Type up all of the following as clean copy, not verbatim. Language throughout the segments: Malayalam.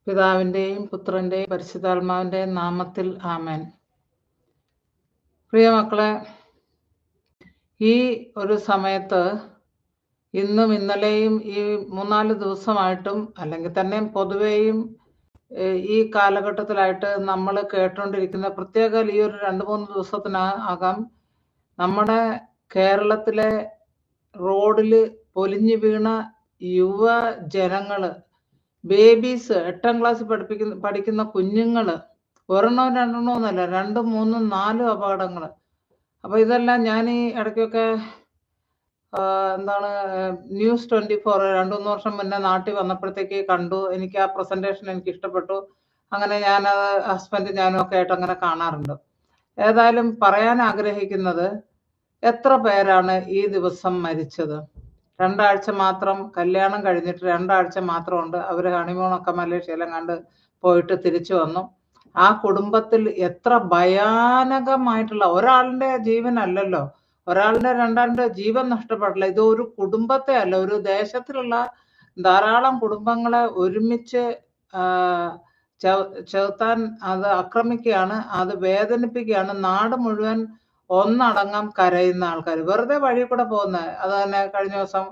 പിതാവിന്റെയും പുത്രന്റെയും പരിശുദ്ധാത്മാവിന്റെയും നാമത്തിൽ ആമേൻ. പ്രിയ മക്കളെ, ഈ ഒരു സമയത്ത് ഇന്നും ഇന്നലെയും ഈ 3-4 ദിവസമായിട്ടും അല്ലെങ്കിൽ തന്നെ പൊതുവെയും ഈ കാലഘട്ടത്തിലായിട്ട് നമ്മൾ കേട്ടുകൊണ്ടിരിക്കുന്ന പ്രത്യേക ഈ ഒരു 2-3 ദിവസത്തിനാകാം നമ്മുടെ കേരളത്തിലെ റോഡിൽ പൊലിഞ്ഞു വീണ യുവജനങ്ങള്, ബേബീസ്, 8ാം ക്ലാസ്സിൽ പഠിക്കുന്ന കുഞ്ഞുങ്ങള്, ഒരെണ്ണോ രണ്ടെണ്ണോ ഒന്നല്ല, 2, 3, 4 അപകടങ്ങൾ. അപ്പൊ ഇതെല്ലാം ഞാൻ ഈ ഇടയ്ക്കൊക്കെ ന്യൂസ് 24 2-3 വർഷം മുന്നേ നാട്ടിൽ വന്നപ്പോഴത്തേക്ക് കണ്ടു. എനിക്ക് ആ പ്രസന്റേഷൻ എനിക്ക് ഇഷ്ടപ്പെട്ടു. അങ്ങനെ ഞാനത് ഹസ്ബൻഡ് ഞാനും ഒക്കെ ആയിട്ട് അങ്ങനെ കാണാറുണ്ട്. ഏതായാലും പറയാൻ ആഗ്രഹിക്കുന്നത്, എത്ര പേരാണ് ഈ ദിവസം മരിച്ചത്? 2 ആഴ്ച മാത്രം, കല്യാണം കഴിഞ്ഞിട്ട് 2 ആഴ്ച മാത്രമുണ്ട്. അവർ ഹണിമൂണൊക്കെ മലേഷ്യയിലും കണ്ട് പോയിട്ട് തിരിച്ചു വന്നു. ആ കുടുംബത്തിൽ എത്ര ഭയാനകമായിട്ടുള്ള, ഒരാളുടെ ജീവനല്ലല്ലോ, ഒരാളുടെ രണ്ടാളുടെ ജീവൻ നഷ്ടപ്പെടില്ല. ഇത് ഒരു കുടുംബത്തെ അല്ല, ഒരു ദേശത്തിലുള്ള ധാരാളം കുടുംബങ്ങളെ ഒരുമിച്ച് ചെറുത്താൻ അത് ആക്രമിക്കുകയാണ്, അത് വേദനിപ്പിക്കുകയാണ്. നാട് മുഴുവൻ ഒന്നടങ്കം കരയുന്ന ആൾക്കാർ, വെറുതെ വഴി കൂടെ പോകുന്നത്. അത് തന്നെ കഴിഞ്ഞ ദിവസം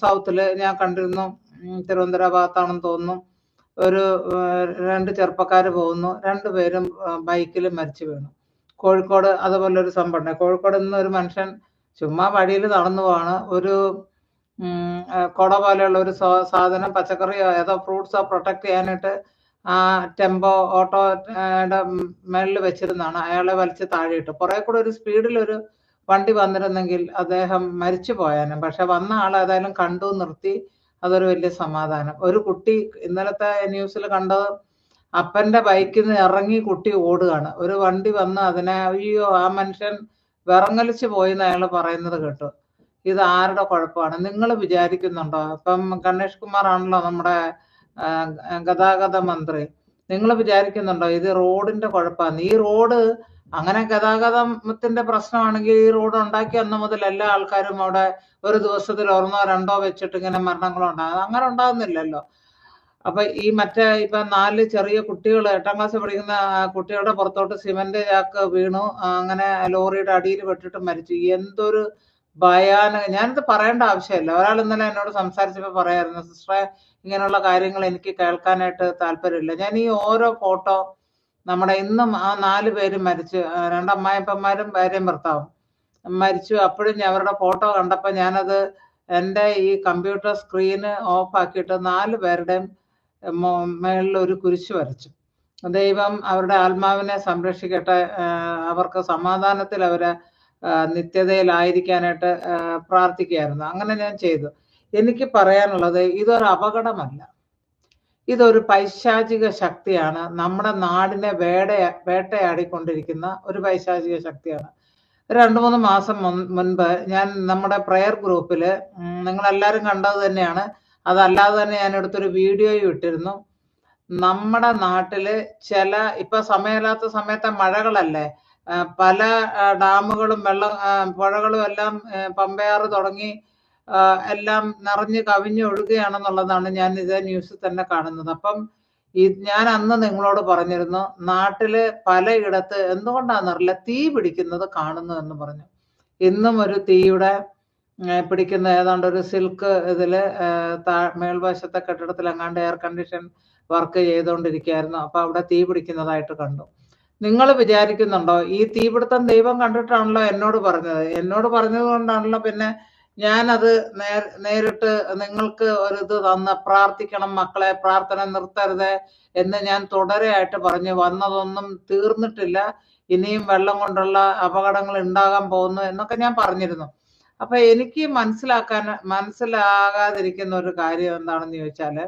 സൗത്തില് ഞാൻ കണ്ടിരുന്നു, തിരുവനന്തപുരം ഭാഗത്താണെന്ന് തോന്നുന്നു, ഒരു 2 ചെറുപ്പക്കാർ പോകുന്നു, 2 പേരും ബൈക്കിൽ മരിച്ചു വീണു. കോഴിക്കോട് അതുപോലെ ഒരു സംഭവം. കോഴിക്കോട് നിന്ന് ഒരു മനുഷ്യൻ ചുമ്മാ വഴിയിൽ നടന്നു പോവാണ്, ഒരു കൊട പോലെയുള്ള ഒരു സാധനം, പച്ചക്കറിയോ ഏതോ ഫ്രൂട്ട്സോ പ്രൊട്ടക്ട് ചെയ്യാനായിട്ട് ആ ടെമ്പോ ഓട്ടോയുടെ മേളിൽ വെച്ചിരുന്നാണ്. അയാളെ വലിച്ച് താഴെ ഇട്ടു. കുറെ കൂടെ ഒരു സ്പീഡിൽ ഒരു വണ്ടി വന്നിരുന്നെങ്കിൽ അദ്ദേഹം മരിച്ചു പോയാനും. പക്ഷെ വന്ന ആൾ ഏതായാലും കണ്ടു, നിർത്തി. അതൊരു വലിയ സമാധാനം. ഒരു കുട്ടി, ഇന്നലത്തെ ന്യൂസിൽ കണ്ടത്, അപ്പന്റെ ബൈക്കിൽ നിന്ന് ഇറങ്ങി കുട്ടി ഓടുകയാണ്. ഒരു വണ്ടി വന്ന് അതിനെ, അയ്യോ, ആ മനുഷ്യൻ വിറങ്ങലിച്ച് പോയിന്ന് അയാൾ പറയുന്നത് കേട്ടു. ഇത് ആരുടെ കുഴപ്പമാണ്? നിങ്ങൾ വിചാരിക്കുന്നുണ്ടോ? ഇപ്പം ഗണേഷ് കുമാർ ആണല്ലോ നമ്മുടെ ഗതാഗത മന്ത്രി. നിങ്ങൾ വിചാരിക്കുന്നുണ്ടോ ഇത് റോഡിന്റെ കുഴപ്പമാണ്? ഈ റോഡ് അങ്ങനെ ഗതാഗതത്തിന്റെ പ്രശ്നമാണെങ്കിൽ ഈ റോഡ് ഉണ്ടാക്കി അന്ന് മുതൽ എല്ലാ ആൾക്കാരും അവിടെ ഒരു ദിവസത്തിൽ 1-2 വെച്ചിട്ട് ഇങ്ങനെ മരണങ്ങളുണ്ടാകും. അങ്ങനെ ഉണ്ടാകുന്നില്ലല്ലോ. അപ്പൊ ഈ ഇപ്പൊ 4 ചെറിയ കുട്ടികൾ, 8ാം ക്ലാസ്സിൽ പഠിക്കുന്ന കുട്ടികളുടെ പുറത്തോട്ട് സിമന്റ് ചാക്ക് വീണു, അങ്ങനെ ലോറിയുടെ അടിയിൽ പെട്ടിട്ട് മരിച്ചു. എന്തൊരു ഭയാനക! ഞാനിത് പറയേണ്ട ആവശ്യമില്ല. ഒരാൾ ഇന്നലെ എന്നോട് സംസാരിച്ചപ്പോ പറയായിരുന്നു, സിസ്റ്ററെ, ഇങ്ങനെയുള്ള കാര്യങ്ങൾ എനിക്ക് കേൾക്കാനായിട്ട് താല്പര്യമില്ല. ഞാൻ ഈ ഓരോ ഫോട്ടോ, നമ്മുടെ ഇന്നും ആ 4 പേരും മരിച്ചു, 2 അമ്മായിപ്പന്മാരും ഭാര്യയും ഭർത്താവും മരിച്ചു. അപ്പോഴും ഞാൻ അവരുടെ ഫോട്ടോ കണ്ടപ്പോൾ ഞാനത് എൻ്റെ ഈ കമ്പ്യൂട്ടർ സ്ക്രീന് ഓഫ് ആക്കിയിട്ട് 4 പേരുടെയും മേളിൽ ഒരു കുരിശ് വരച്ചു. ദൈവം അവരുടെ ആത്മാവിനെ സംരക്ഷിക്കട്ടെ, അവർക്ക് സമാധാനത്തിൽ അവരെ നിത്യതയിലായിരിക്കാനായിട്ട് പ്രാർത്ഥിക്കുകയായിരുന്നു. അങ്ങനെ ഞാൻ ചെയ്തു. എനിക്ക് പറയാനുള്ളത്, ഇതൊരു അപകടമല്ല, ഇതൊരു പൈശാചിക ശക്തിയാണ്. നമ്മുടെ നാടിനെ വേട്ടയാടിക്കൊണ്ടിരിക്കുന്ന ഒരു പൈശാചിക ശക്തിയാണ്. 2-3 മാസം മുൻപ് ഞാൻ നമ്മുടെ പ്രയർ ഗ്രൂപ്പിൽ, നിങ്ങളെല്ലാവരും കണ്ടത് തന്നെയാണ്, അതല്ലാതെ തന്നെ ഞാൻ എടുത്തൊരു വീഡിയോയും ഇട്ടിരുന്നു. നമ്മുടെ നാട്ടില് ഇപ്പൊ സമയമില്ലാത്ത സമയത്തെ മഴകളല്ലേ, പല ഡാമുകളും പുഴകളും എല്ലാം പമ്പയാറ് തുടങ്ങി എല്ലാം നിറഞ്ഞ് കവിഞ്ഞ് ഒഴുകുകയാണെന്നുള്ളതാണ് ഞാൻ ഇതേ ന്യൂസിൽ തന്നെ കാണുന്നത്. അപ്പം ഞാൻ അന്ന് നിങ്ങളോട് പറഞ്ഞിരുന്നു, നാട്ടില് പലയിടത്ത് എന്തുകൊണ്ടാണെന്നറിയില്ല തീ പിടിക്കുന്നത് കാണുന്നു എന്ന് പറഞ്ഞു. ഇന്നും ഒരു തീയുടെ പിടിക്കുന്ന ഏതാണ്ട് ഒരു സിൽക്ക് ഇതില് മേൽവശത്തെ കെട്ടിടത്തിൽ എങ്ങാണ്ട് എയർ കണ്ടീഷൻ വർക്ക് ചെയ്തുകൊണ്ടിരിക്കുകയായിരുന്നു. അപ്പൊ അവിടെ തീ പിടിക്കുന്നതായിട്ട് കണ്ടു. നിങ്ങൾ വിചാരിക്കുന്നുണ്ടോ ഈ തീപിടുത്തം ദൈവം കണ്ടിട്ടാണല്ലോ എന്നോട് പറഞ്ഞത് കൊണ്ടാണല്ലോ പിന്നെ ഞാനത് നേരിട്ട് നിങ്ങൾക്ക് ഒരു ഇത് തന്ന്, പ്രാർത്ഥിക്കണം മക്കളെ, പ്രാർത്ഥന നിർത്തരുത് എന്ന് ഞാൻ തുടരെയായിട്ട് പറഞ്ഞു. വന്നതൊന്നും തീർന്നിട്ടില്ല, ഇനിയും വെള്ളം കൊണ്ടുള്ള അപകടങ്ങൾ ഉണ്ടാകാൻ പോകുന്നു എന്നൊക്കെ ഞാൻ പറഞ്ഞിരുന്നു. അപ്പൊ എനിക്ക് മനസ്സിലാകാതിരിക്കുന്ന ഒരു കാര്യം എന്താണെന്ന് ചോദിച്ചാല്,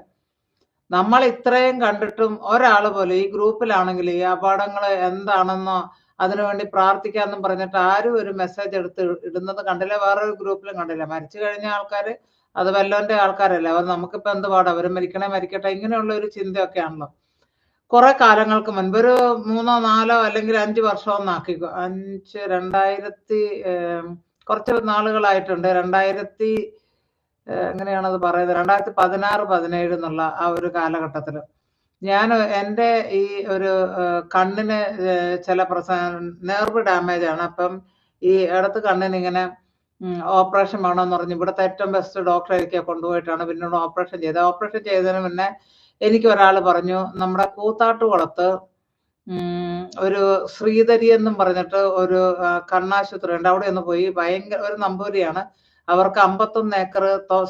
നമ്മൾ ഇത്രയും കണ്ടിട്ടും ഒരാൾ പോലും ഈ ഗ്രൂപ്പിലാണെങ്കിൽ ഈ അപകടങ്ങൾ എന്താണെന്നോ അതിനുവേണ്ടി പ്രാർത്ഥിക്കാമെന്നും പറഞ്ഞിട്ട് ആരും ഒരു മെസ്സേജ് എടുത്ത് ഇടുന്നത് കണ്ടില്ല. വേറൊരു ഗ്രൂപ്പിലും കണ്ടില്ല. മരിച്ചു കഴിഞ്ഞ ആൾക്കാർ അത് വല്ലവന്റെ ആൾക്കാരല്ലേ, അവർ നമുക്കിപ്പോ എന്ത് പാടാ, അവർ മരിക്കട്ടെ, ഇങ്ങനെയുള്ള ഒരു ചിന്തയൊക്കെയാണല്ലോ. കുറെ കാലങ്ങൾക്ക് മുൻപ്, ഒരു 3-4 അല്ലെങ്കിൽ 5 വർഷമെന്നാക്കിക്കോ, 2000 കുറച്ച് നാളുകളായിട്ടുണ്ട്, 2000 എങ്ങനെയാണത് പറയുന്നത്, 2016-17 എന്നുള്ള ആ ഒരു കാലഘട്ടത്തിൽ ഞാൻ എൻ്റെ ഈ ഒരു കണ്ണിന് ചില നെർവ് ഡാമേജ് ആണ്. അപ്പം ഈ ഇടത്ത് കണ്ണിന് ഇങ്ങനെ ഓപ്പറേഷൻ വേണമെന്ന് പറഞ്ഞ് ഇവിടുത്തെ ഏറ്റവും ബെസ്റ്റ് ഡോക്ടറെ കൊണ്ടുപോയിട്ടാണ് പിന്നീട് ഓപ്പറേഷൻ ചെയ്തത്. ഓപ്പറേഷൻ ചെയ്തതിന് മുന്നേ എനിക്ക് ഒരാൾ പറഞ്ഞു, നമ്മുടെ കൂത്താട്ടുകുളത്ത് ഒരു ശ്രീധരി എന്നും പറഞ്ഞിട്ട് ഒരു കണ്ണാശുപത്രി ഉണ്ട്, അവിടെ ഒന്ന് പോയി. ഭയങ്കര ഒരു നമ്പൂരിയാണ്, അവർക്ക് 51 ഏക്കർ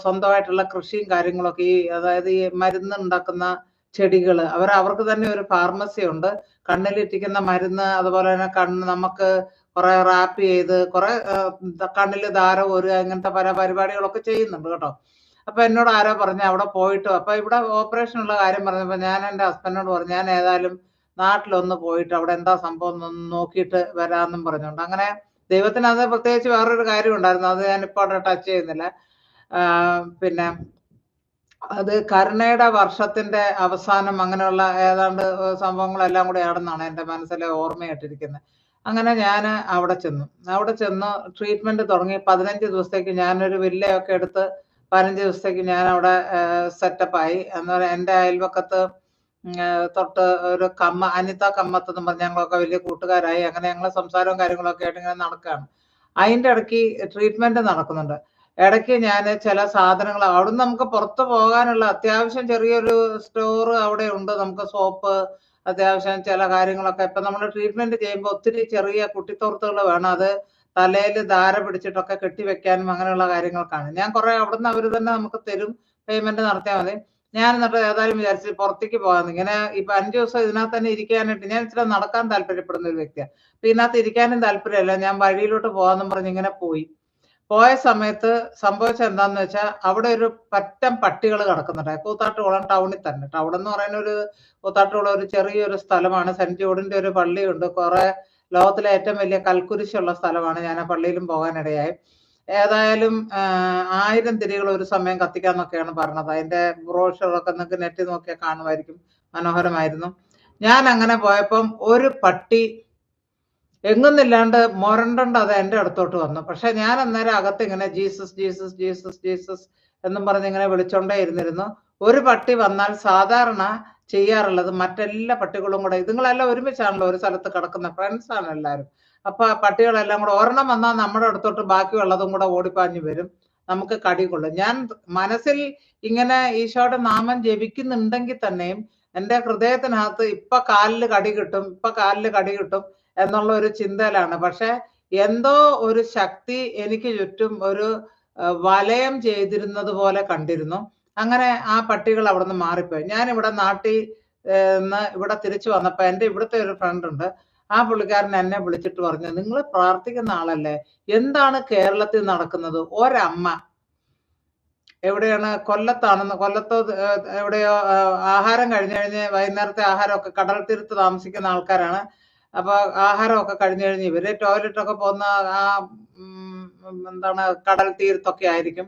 സ്വന്തമായിട്ടുള്ള കൃഷിയും കാര്യങ്ങളൊക്കെ, ഈ അതായത് ഈ മരുന്ന് ഉണ്ടാക്കുന്ന ചെടികൾ, അവർക്ക് തന്നെ ഒരു ഫാർമസി ഉണ്ട്. കണ്ണിലിറ്റിക്കുന്ന മരുന്ന്, അതുപോലെ തന്നെ നമുക്ക് കുറെ റാപ്പ് ചെയ്ത് കുറെ കണ്ണിൽ ധാരം ഒരു അങ്ങനത്തെ പല പരിപാടികളൊക്കെ ചെയ്യുന്നുണ്ട് കേട്ടോ. അപ്പൊ എന്നോട് ആരോ പറഞ്ഞു അവിടെ പോയിട്ട്, അപ്പൊ ഇവിടെ ഓപ്പറേഷൻ ഉള്ള കാര്യം പറഞ്ഞപ്പോ ഞാൻ എൻ്റെ ഹസ്ബൻഡിനോട് പറഞ്ഞു, ഞാൻ ഏതായാലും നാട്ടിലൊന്ന് പോയിട്ട് അവിടെ എന്താ സംഭവം ഒന്ന് നോക്കിയിട്ട് വരാമെന്നും പറഞ്ഞുകൊണ്ട്, അങ്ങനെ ദൈവത്തിന് അത് പ്രത്യേകിച്ച് വേറൊരു കാര്യം ഉണ്ടായിരുന്നു, അത് ഞാനിപ്പോൾ അവിടെ ടച്ച് ചെയ്യുന്നില്ല. പിന്നെ അത് കരുണയുടെ വർഷത്തിന്റെ അവസാനം അങ്ങനെയുള്ള ഏതാണ്ട് സംഭവങ്ങളെല്ലാം കൂടെ ആണെന്നാണ് എൻ്റെ മനസ്സിലെ ഓർമ്മയായിട്ടിരിക്കുന്നത്. അങ്ങനെ ഞാൻ അവിടെ ചെന്നു ട്രീറ്റ്മെന്റ് തുടങ്ങി. 15 ദിവസത്തേക്ക് ഞാനൊരു വില്ലയൊക്കെ എടുത്ത് 15 ദിവസത്തേക്ക് ഞാൻ അവിടെ സെറ്റപ്പായി. എന്നാൽ എൻ്റെ അയൽവക്കത്ത് തൊട്ട് ഒരു അനിത കമ്മത്ത് എന്ന് പറഞ്ഞ് ഞങ്ങളൊക്കെ വലിയ കൂട്ടുകാരായി. അങ്ങനെ ഞങ്ങൾ സംസാരവും കാര്യങ്ങളൊക്കെ ആയിട്ട് ഇങ്ങനെ നടക്കുകയാണ്. അതിൻ്റെ ഇടയ്ക്ക് ട്രീറ്റ്മെന്റ് നടക്കുന്നുണ്ട്. ഇടയ്ക്ക് ഞാൻ ചില സാധനങ്ങൾ അവിടുന്ന് നമുക്ക് പുറത്ത് പോകാനുള്ള അത്യാവശ്യം ചെറിയൊരു സ്റ്റോർ അവിടെ ഉണ്ട്. നമുക്ക് സോപ്പ്, അത്യാവശ്യം ചില കാര്യങ്ങളൊക്കെ ഇപ്പൊ നമ്മൾ ട്രീറ്റ്മെന്റ് ചെയ്യുമ്പോൾ ഒത്തിരി ചെറിയ കുട്ടിത്തോർത്തുകൾ വേണം, അത് തലയിൽ ധാര പിടിച്ചിട്ടൊക്കെ കെട്ടിവെക്കാനും അങ്ങനെയുള്ള കാര്യങ്ങൾക്കാണ്. ഞാൻ കുറെ അവിടുന്ന് അവർ തന്നെ നമുക്ക് തരും, പേയ്മെന്റ് നടത്തിയാൽ മതി. ഞാൻ എന്നിട്ട് ഏതായാലും വിചാരിച്ച് പുറത്തേക്ക് പോകാമെന്ന്. ഇങ്ങനെ ഇപ്പൊ 5 ദിവസം ഇതിനകത്ത് തന്നെ ഇരിക്കാനായിട്ട്, ഞാൻ ഇച്ചിരി നടക്കാൻ താല്പര്യപ്പെടുന്ന ഒരു വ്യക്തിയാണ്. അപ്പൊ ഇതിനകത്ത് ഇരിക്കാനും താല്പര്യമില്ല, ഞാൻ വഴിയിലോട്ട് പോകാമെന്നും പറഞ്ഞ് ഇങ്ങനെ പോയ സമയത്ത് സംഭവിച്ച എന്താന്ന് വെച്ചാൽ, അവിടെ ഒരു പറ്റം പട്ടികൾ കിടക്കുന്നുണ്ട് കൂത്താട്ടുകുളം ടൗണിൽ തന്നെ. ടൗൺ എന്ന് പറയുന്ന ഒരു കൂത്താട്ടുകുളം ഒരു ചെറിയൊരു സ്ഥലമാണ്. സെന്റ് ജോർജിന്റെ ഒരു പള്ളിയുണ്ട്, കുറെ ലോകത്തിലെ ഏറ്റവും വലിയ കൽക്കുരിശുള്ള സ്ഥലമാണ്. ഞാൻ ആ പള്ളിയിലും പോകാനിടയായി. ഏതായാലും 1000 തിരികൾ ഒരു സമയം കത്തിക്കാന്നൊക്കെയാണ് പറഞ്ഞത്. അതിന്റെ ബ്രോഷറൊക്കെ നിങ്ങൾക്ക് നെറ്റിൽ നോക്കിയാൽ കാണുമായിരിക്കും, മനോഹരമായിരുന്നു. ഞാൻ അങ്ങനെ പോയപ്പം ഒരു പട്ടി എങ്ങുന്നില്ലാണ്ട് മൊരണ്ടണ്ട് അത് എൻ്റെ അടുത്തോട്ട് വന്നു. പക്ഷെ ഞാൻ അന്നേരം അകത്ത് ഇങ്ങനെ ജീസസ് ജീസസ് ജീസസ് ജീസസ് എന്നും പറഞ്ഞ് ഇങ്ങനെ വിളിച്ചോണ്ടേ ഇരുന്നിരുന്നു. ഒരു പട്ടി വന്നാൽ സാധാരണ ചെയ്യാറുള്ളത് മറ്റെല്ലാ പട്ടികളും കൂടെ, ഇതുങ്ങളെല്ലാം ഒരുമിച്ചാണല്ലോ ഒരു സ്ഥലത്ത് കിടക്കുന്ന ഫ്രണ്ട്സ് ആണ് എല്ലാവരും. അപ്പൊ പട്ടികളെല്ലാം കൂടെ ഒരെണ്ണം വന്നാൽ നമ്മുടെ അടുത്തോട്ട് ബാക്കിയുള്ളതും കൂടെ ഓടിപ്പാഞ്ഞു വരും, നമുക്ക് കടി കൊള്ളും. ഞാൻ മനസ്സിൽ ഇങ്ങനെ ഈശോയുടെ നാമം ജപിക്കുന്നുണ്ടെങ്കിൽ തന്നെയും എൻ്റെ ഹൃദയത്തിനകത്ത് ഇപ്പൊ കാലില് കടി കിട്ടും എന്നുള്ള ഒരു ചിന്തയിലാണ്. പക്ഷെ എന്തോ ഒരു ശക്തി എനിക്ക് ചുറ്റും ഒരു വലയം ചെയ്തിരുന്നത് പോലെ കണ്ടിരുന്നു. അങ്ങനെ ആ പട്ടികൾ അവിടെ നിന്ന് മാറിപ്പോയി. ഞാൻ ഇവിടെ നാട്ടിൽ ഇവിടെ തിരിച്ചു വന്നപ്പോ എൻ്റെ ഇവിടുത്തെ ഒരു ഫ്രണ്ട് ഉണ്ട്, ആ പുള്ളിക്കാരൻ എന്നെ വിളിച്ചിട്ട് പറഞ്ഞു, നിങ്ങൾ പ്രാർത്ഥിക്കുന്ന ആളല്ലേ, എന്താണ് കേരളത്തിൽ നടക്കുന്നത്? ഒരമ്മ എവിടെയാണ്, കൊല്ലത്തോ എവിടെയോ ആഹാരം കഴിഞ്ഞ് വൈകുന്നേരത്തെ ആഹാരമൊക്കെ, കടൽ തീരത്ത് താമസിക്കുന്ന ആൾക്കാരാണ്. അപ്പൊ ആഹാരമൊക്കെ കഴിഞ്ഞ് ഇവര് ടോയ്ലറ്റൊക്കെ പോകുന്ന ആ എന്താണ് കടൽ തീരത്തൊക്കെ ആയിരിക്കും.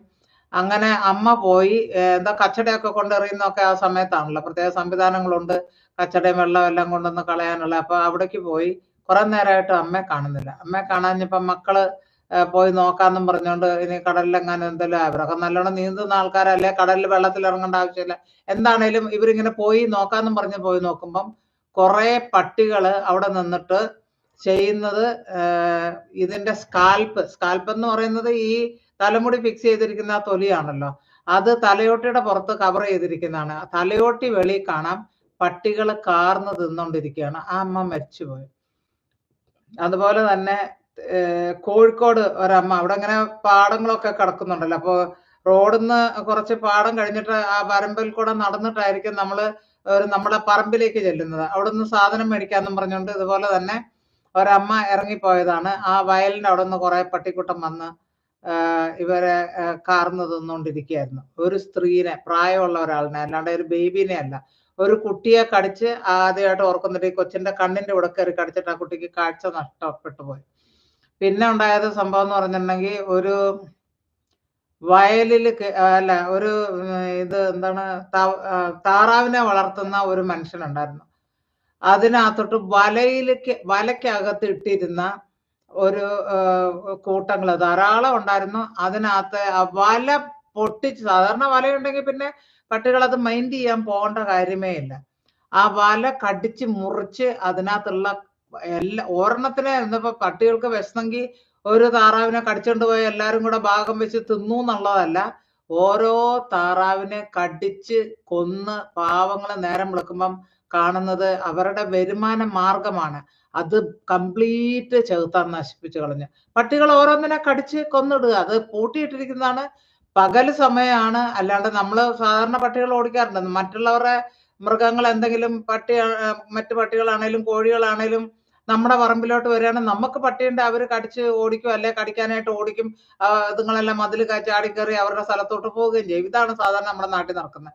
അങ്ങനെ അമ്മ പോയി എന്താ കച്ചടയൊക്കെ കൊണ്ടെറിയുന്നൊക്കെ ആ സമയത്താണല്ലോ, പ്രത്യേക സംവിധാനങ്ങളുണ്ട് കച്ചടയും വെള്ളം എല്ലാം കൊണ്ടൊന്ന് കളയാനുള്ള. അപ്പൊ അവിടേക്ക് പോയി. കുറെ നേരമായിട്ട് അമ്മയെ കാണുന്നില്ല. അമ്മയെ കാണാഞ്ഞപ്പോ മക്കള് പോയി നോക്കാന്നും പറഞ്ഞുകൊണ്ട്, ഇനി കടലിലെങ്ങാനും എന്തെങ്കിലും, അവരൊക്കെ നല്ലോണം നീന്തുന്ന ആൾക്കാരല്ലേ, കടലിൽ വെള്ളത്തിൽ ഇറങ്ങേണ്ട ആവശ്യമില്ല. എന്താണേലും ഇവരിങ്ങനെ പോയി നോക്കാന്നും പറഞ്ഞ് പോയി നോക്കുമ്പം കുറെ പട്ടികള് അവിടെ നിന്നിട്ട് ചെയ്യുന്നത്, ഇതിന്റെ സ്കാൽപ്പ് എന്ന് പറയുന്നത് ഈ തലമുടി ഫിക്സ് ചെയ്തിരിക്കുന്ന ആ തൊലിയാണല്ലോ, അത് തലയോട്ടിയുടെ പുറത്ത് കവർ ചെയ്തിരിക്കുന്നതാണ്. തലയോട്ടി വെളി കാണാം, പട്ടികൾ കാർന്ന് തിന്നോണ്ടിരിക്കുകയാണ്. ആ അമ്മ മരിച്ചുപോയി. അതുപോലെ തന്നെ കോഴിക്കോട് ഒരമ്മ, അവിടെ ഇങ്ങനെ പാടങ്ങളൊക്കെ കിടക്കുന്നുണ്ടല്ലോ, അപ്പൊ റോഡിന്ന് കുറച്ച് പാടം കഴിഞ്ഞിട്ട് ആ വരമ്പിൽ കൂടെ നടന്നിട്ടായിരിക്കും നമ്മുടെ പറമ്പിലേക്ക് ചെല്ലുന്നത്. അവിടുന്ന് സാധനം മേടിക്കാന്നും പറഞ്ഞുകൊണ്ട് ഇതുപോലെ തന്നെ ഒരമ്മ ഇറങ്ങിപ്പോയതാണ്. ആ വയലിന്റെ അവിടെ നിന്ന് കുറെ പട്ടിക്കൂട്ടം വന്ന് ഇവരെ കാർന്ന് തിന്നുകൊണ്ടിരിക്കുകയായിരുന്നു. ഒരു സ്ത്രീനെ, പ്രായമുള്ള ഒരാളിനെ, അല്ലാണ്ട് ഒരു ബേബിനെ അല്ല, ഒരു കുട്ടിയെ കടിച്ച് ആദ്യമായിട്ട് ഓർക്കുന്നുണ്ട്. ഈ കൊച്ചിന്റെ കണ്ണിന്റെ ഇവിടെ കയറി കടിച്ചിട്ട് ആ കുട്ടിക്ക് കാഴ്ച നഷ്ടപ്പെട്ടു പോയി. പിന്നെ ഉണ്ടായത് സംഭവം എന്ന് പറഞ്ഞിട്ടുണ്ടെങ്കിൽ, ഒരു വയലിൽ അല്ല, ഒരു ഇത് എന്താണ്, താറാവിനെ വളർത്തുന്ന ഒരു മനുഷ്യനുണ്ടായിരുന്നു. അതിനകത്തോട്ട് വലയ്ക്കകത്ത് ഇട്ടിരുന്ന ഒരു കൂട്ടങ്ങൾ ധാരാളം ഉണ്ടായിരുന്നു. അതിനകത്ത് ആ വല പൊട്ടിച്ച്, സാധാരണ വലയുണ്ടെങ്കിൽ പിന്നെ പട്ടികൾ അത് മൈൻഡ് ചെയ്യാൻ പോകേണ്ട കാര്യമേ ഇല്ല. ആ വല കടിച്ച് മുറിച്ച് അതിനകത്തുള്ള ഒരെണ്ണത്തിനെ ഇന്നിപ്പോ പട്ടികൾക്ക് വിശന്നെങ്കിൽ ഒരു താറാവിനെ കടിച്ചോണ്ട് പോയി എല്ലാരും കൂടെ ഭാഗം വെച്ച് തിന്നു എന്നുള്ളതല്ല. ഓരോ താറാവിനെ കടിച്ച് കൊന്ന് പാവങ്ങളെ നേരം വിളിക്കുമ്പം കാണുന്നത് അവരുടെ വരുമാന മാർഗമാണ്. അത് കംപ്ലീറ്റ് ചെകുത്താൻ നശിപ്പിച്ചു കളഞ്ഞു. പട്ടികൾ ഓരോന്നിനെ കടിച്ച് കൊന്നിടുക. അത് പൂട്ടിയിട്ടിരിക്കുന്നതാണ്. പകൽ സമയമാണ്. അല്ലാണ്ട് നമ്മള് സാധാരണ പട്ടികൾ ഓടിക്കാറുണ്ട്. മറ്റുള്ളവരുടെ മൃഗങ്ങൾ എന്തെങ്കിലും മറ്റു പട്ടികളാണേലും കോഴികളാണേലും നമ്മുടെ പറമ്പിലോട്ട് വരികയാണെങ്കിൽ നമുക്ക് പട്ടിയുണ്ട്, അവര് കടിച്ച് ഓടിക്കും, അല്ലെ കടിക്കാനായിട്ട് ഓടിക്കും. അതുങ്ങളെല്ലാം മതിൽ ചാടി കയറി അവരുടെ സ്ഥലത്തോട്ട് പോവുകയും ചെയ്യും. ഇതാണ് സാധാരണ നമ്മുടെ നാട്ടിൽ നടക്കുന്നത്.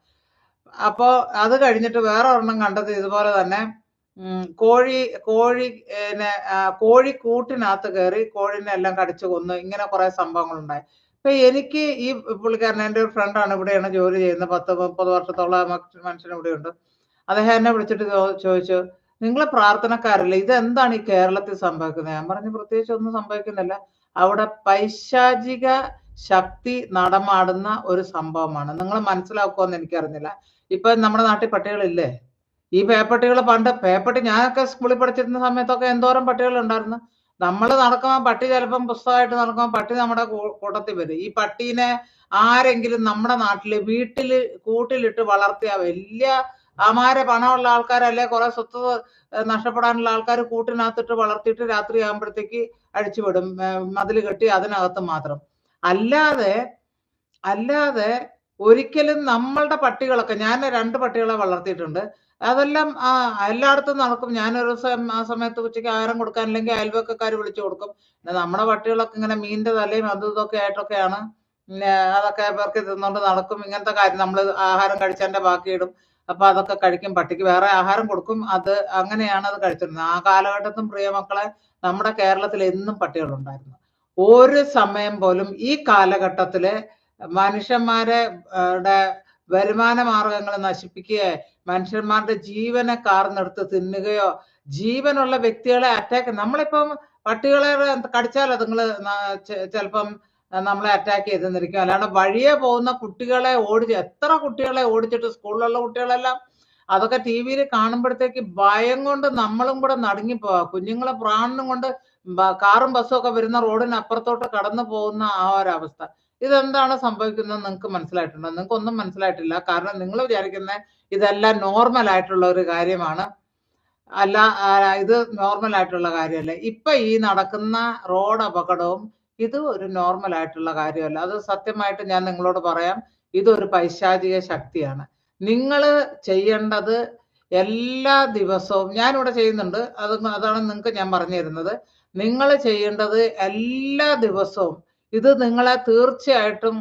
അപ്പോ അത് കഴിഞ്ഞിട്ട് വേറെ ഒരെണ്ണം കണ്ടത് ഇതുപോലെ തന്നെ കോഴിക്കൂട്ടിനകത്ത് കയറി കോഴിനെ എല്ലാം കടിച്ചു കൊന്നു. ഇങ്ങനെ കുറെ സംഭവങ്ങളുണ്ടായി. അപ്പൊ എനിക്ക് ഈ പുള്ളിക്കാരൻ എൻ്റെ ഒരു ഫ്രണ്ടാണ്, ഇവിടെയാണ് ജോലി ചെയ്യുന്നത്. 10-30 വർഷത്തോളം മനുഷ്യൻ ഇവിടെയുണ്ട്. അദ്ദേഹം എന്നെ വിളിച്ചിട്ട് ചോദിച്ചു, നിങ്ങൾ പ്രാർത്ഥനക്കാരല്ലേ, ഇതെന്താണ് ഈ കേരളത്തിൽ സംഭവിക്കുന്നത്? ഞാൻ പറഞ്ഞു, പ്രത്യേകിച്ച് ഒന്നും സംഭവിക്കുന്നില്ല. അവിടെ പൈശാചിക ശക്തി നടമാടുന്ന ഒരു സംഭവമാണ്. നിങ്ങൾ മനസ്സിലാക്കുമെന്ന് എനിക്കറിഞ്ഞില്ല. ഇപ്പൊ നമ്മുടെ നാട്ടിൽ പട്ടികളില്ലേ? ഈ പേപ്പട്ടികൾ പേപ്പട്ടി ഞാനൊക്കെ സ്കൂളിൽ പഠിച്ചിരുന്ന സമയത്തൊക്കെ എന്തോരം പട്ടികൾ ഉണ്ടായിരുന്നു. നമ്മൾ നടക്കുമ്പോൾ പട്ടി ചിലപ്പം പുസ്തകമായിട്ട് നടക്കുമ്പോൾ പട്ടി നമ്മുടെ കൂട്ടത്തിൽ വരും. ഈ പട്ടീനെ ആരെങ്കിലും നമ്മുടെ നാട്ടില് കൂട്ടിലിട്ട് വളർത്തിയ വലിയ അമാരെ പണമുള്ള ആൾക്കാരല്ലേ, കുറെ സ്വത്ത് നഷ്ടപ്പെടാനുള്ള ആൾക്കാർ കൂട്ടിനകത്തിട്ട് വളർത്തിയിട്ട് രാത്രി ആകുമ്പോഴത്തേക്ക് അഴിച്ചുവിടും, മതിൽ കെട്ടി അതിനകത്ത് മാത്രം. അല്ലാതെ ഒരിക്കലും നമ്മളുടെ പട്ടികളൊക്കെ, ഞാൻ 2 പട്ടികളെ വളർത്തിയിട്ടുണ്ട്. അതെല്ലാം എല്ലായിടത്തും നടക്കും. ഞാനൊരു ദിവസം ആ സമയത്ത് ഉച്ചയ്ക്ക് ആഹാരം കൊടുക്കാനില്ലെങ്കിൽ അയൽവക്കക്കാർ വിളിച്ചു കൊടുക്കും. നമ്മുടെ പട്ടികളൊക്കെ ഇങ്ങനെ മീനിന്റെ തലയും അതും ഇതൊക്കെ ആയിട്ടൊക്കെയാണ് അതൊക്കെ പേർക്ക് തിന്നുകൊണ്ട് നടക്കും. ഇങ്ങനത്തെ കാര്യം നമ്മൾ ആഹാരം കഴിച്ചതിന്റെ ബാക്കിയിടും. അപ്പൊ അതൊക്കെ കഴിക്കും. പട്ടിക്ക് വേറെ ആഹാരം കൊടുക്കും. അങ്ങനെയാണ് അത് കഴിച്ചിരുന്നത്. ആ കാലഘട്ടത്തും പ്രിയമക്കളെ നമ്മുടെ കേരളത്തിൽ എന്നും പട്ടികളുണ്ടായിരുന്നു. ഒരു സമയം പോലും ഈ കാലഘട്ടത്തില് മനുഷ്യന്മാരെ വരുമാന മാർഗങ്ങൾ നശിപ്പിക്കുകയോ മനുഷ്യന്മാരുടെ ജീവനെ കാർന്നെടുത്ത് തിന്നുകയോ ജീവനുള്ള വ്യക്തികളെ നമ്മളിപ്പം പട്ടികളെ കടിച്ചാൽ അതുങ്ങള് ചിലപ്പം നമ്മളെ അറ്റാക്ക് ചെയ്തെന്നിരിക്കും. അല്ലാണ്ട് വഴിയെ പോകുന്ന കുട്ടികളെ എത്ര കുട്ടികളെ ഓടിച്ചിട്ട്, സ്കൂളിലുള്ള കുട്ടികളെല്ലാം അതൊക്കെ ടി വിയിൽ കാണുമ്പോഴത്തേക്ക് ഭയം കൊണ്ട് നമ്മളും കൂടെ നടുങ്ങിപ്പോവാ. കുഞ്ഞുങ്ങളെ പ്രാണനും കൊണ്ട് കാറും ബസ്സും ഒക്കെ വരുന്ന റോഡിന് അപ്പുറത്തോട്ട് കടന്നു പോകുന്ന ആ ഒരവസ്ഥ. ഇതെന്താണ് സംഭവിക്കുന്നത് നിങ്ങൾക്ക് മനസ്സിലായിട്ടുണ്ടോ? നിങ്ങൾക്ക് ഒന്നും മനസ്സിലായിട്ടില്ല. കാരണം നിങ്ങൾ വിചാരിക്കുന്ന ഇതെല്ലാം നോർമൽ ആയിട്ടുള്ള ഒരു കാര്യമാണ്. അല്ല, ഇത് നോർമൽ ആയിട്ടുള്ള കാര്യമല്ല. ഇപ്പൊ ഈ നടക്കുന്ന റോഡ് അപകടവും ഇത് ഒരു നോർമൽ ആയിട്ടുള്ള കാര്യമല്ല. അത് സത്യമായിട്ട് ഞാൻ നിങ്ങളോട് പറയാം, ഇതൊരു പൈശാചിക ശക്തിയാണ്. നിങ്ങൾ ചെയ്യേണ്ടത് എല്ലാ ദിവസവും, ഞാനിവിടെ ചെയ്യുന്നുണ്ട്, അതാണ് നിങ്ങൾക്ക് ഞാൻ പറഞ്ഞു തരുന്നത്. നിങ്ങൾ ചെയ്യേണ്ടത് എല്ലാ ദിവസവും ഇത് നിങ്ങളെ തീർച്ചയായിട്ടും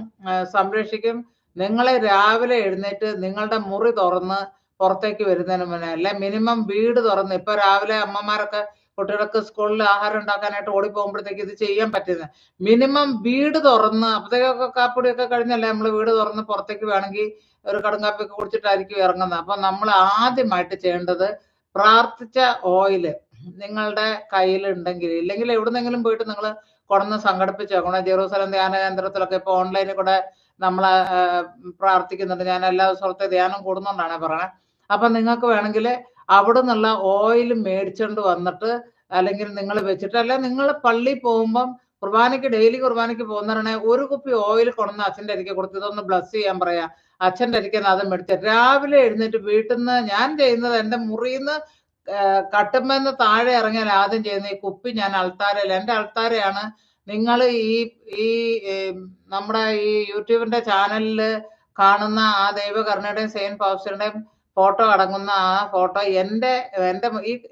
സംരക്ഷിക്കും. നിങ്ങളെ രാവിലെ എഴുന്നേറ്റ് നിങ്ങളുടെ മുറി തുറന്ന് പുറത്തേക്ക് വരുന്നതിന് മുന്നേ, അല്ലെ മിനിമം വീട് തുറന്ന്, ഇപ്പൊ രാവിലെ അമ്മമാരൊക്കെ കുട്ടികൾക്ക് സ്കൂളിൽ ആഹാരം ഉണ്ടാക്കാനായിട്ട് ഓടിപ്പോകുമ്പോഴത്തേക്ക് ഇത് ചെയ്യാൻ പറ്റുന്നത്, മിനിമം വീട് തുറന്ന്, അപ്പോഴത്തേക്കൊക്കെ കാപ്പിടിയൊക്കെ കഴിഞ്ഞല്ലേ നമ്മൾ വീട് തുറന്ന് പുറത്തേക്ക് വേണമെങ്കിൽ ഒരു കടുങ്കാപ്പിയൊക്കെ കുടിച്ചിട്ടായിരിക്കും ഇറങ്ങുന്നത്. അപ്പൊ നമ്മൾ ആദ്യമായിട്ട് ചെയ്യേണ്ടത്, പ്രാർത്ഥിച്ച ഓയില് നിങ്ങളുടെ കയ്യിൽ ഉണ്ടെങ്കിൽ, ഇല്ലെങ്കിൽ എവിടുന്നെങ്കിലും പോയിട്ട് നിങ്ങൾ കൊടന്ന് സംഘടിപ്പിച്ച് വെക്കണം. ജെറൂസലം ധ്യാന കേന്ദ്രത്തിലൊക്കെ ഇപ്പൊ ഓൺലൈനിൽ കൂടെ നമ്മളെ പ്രാർത്ഥിക്കുന്നുണ്ട്. ഞാൻ എല്ലാ ദിവസത്തെ ധ്യാനം കൂടുന്നോണ്ടാണ് പറയണത്. അപ്പൊ നിങ്ങൾക്ക് വേണമെങ്കിൽ അവിടെ നിന്നുള്ള ഓയിൽ മേടിച്ചോണ്ട് വന്നിട്ട്, അല്ലെങ്കിൽ നിങ്ങൾ വെച്ചിട്ട്, അല്ലെ നിങ്ങൾ പള്ളിയിൽ പോകുമ്പം ഡെയിലി കുർബാനയ്ക്ക് പോകുന്നവരാണെ ഒരു കുപ്പി ഓയിൽ കൊണ്ടുവന്ന് അച്ഛൻ്റെ അരികെ കൊടുത്ത് ഇതൊന്ന് ബ്ലസ് ചെയ്യാൻ പറയാ. അച്ഛൻ്റെ അരികെ അത് മേടിച്ച രാവിലെ എഴുന്നേറ്റ് വീട്ടിൽ നിന്ന് ഞാൻ ചെയ്യുന്നത്, എൻ്റെ മുറിയിൽ കട്ടുമെന്ന് താഴെ ഇറങ്ങിയാൽ ആദ്യം ചെയ്യുന്ന ഈ കുപ്പി ഞാൻ അൾത്താരയിൽ, എൻ്റെ അൾത്താരയാണ്. നിങ്ങൾ ഈ നമ്മുടെ ഈ യൂട്യൂബിന്റെ ചാനലിൽ കാണുന്ന ആ ദൈവകരുണയുടെയും സെയിന്റ് ഫൗസ്റ്ററിന്റെയും ഫോട്ടോ അടങ്ങുന്ന ആ ഫോട്ടോ എൻ്റെ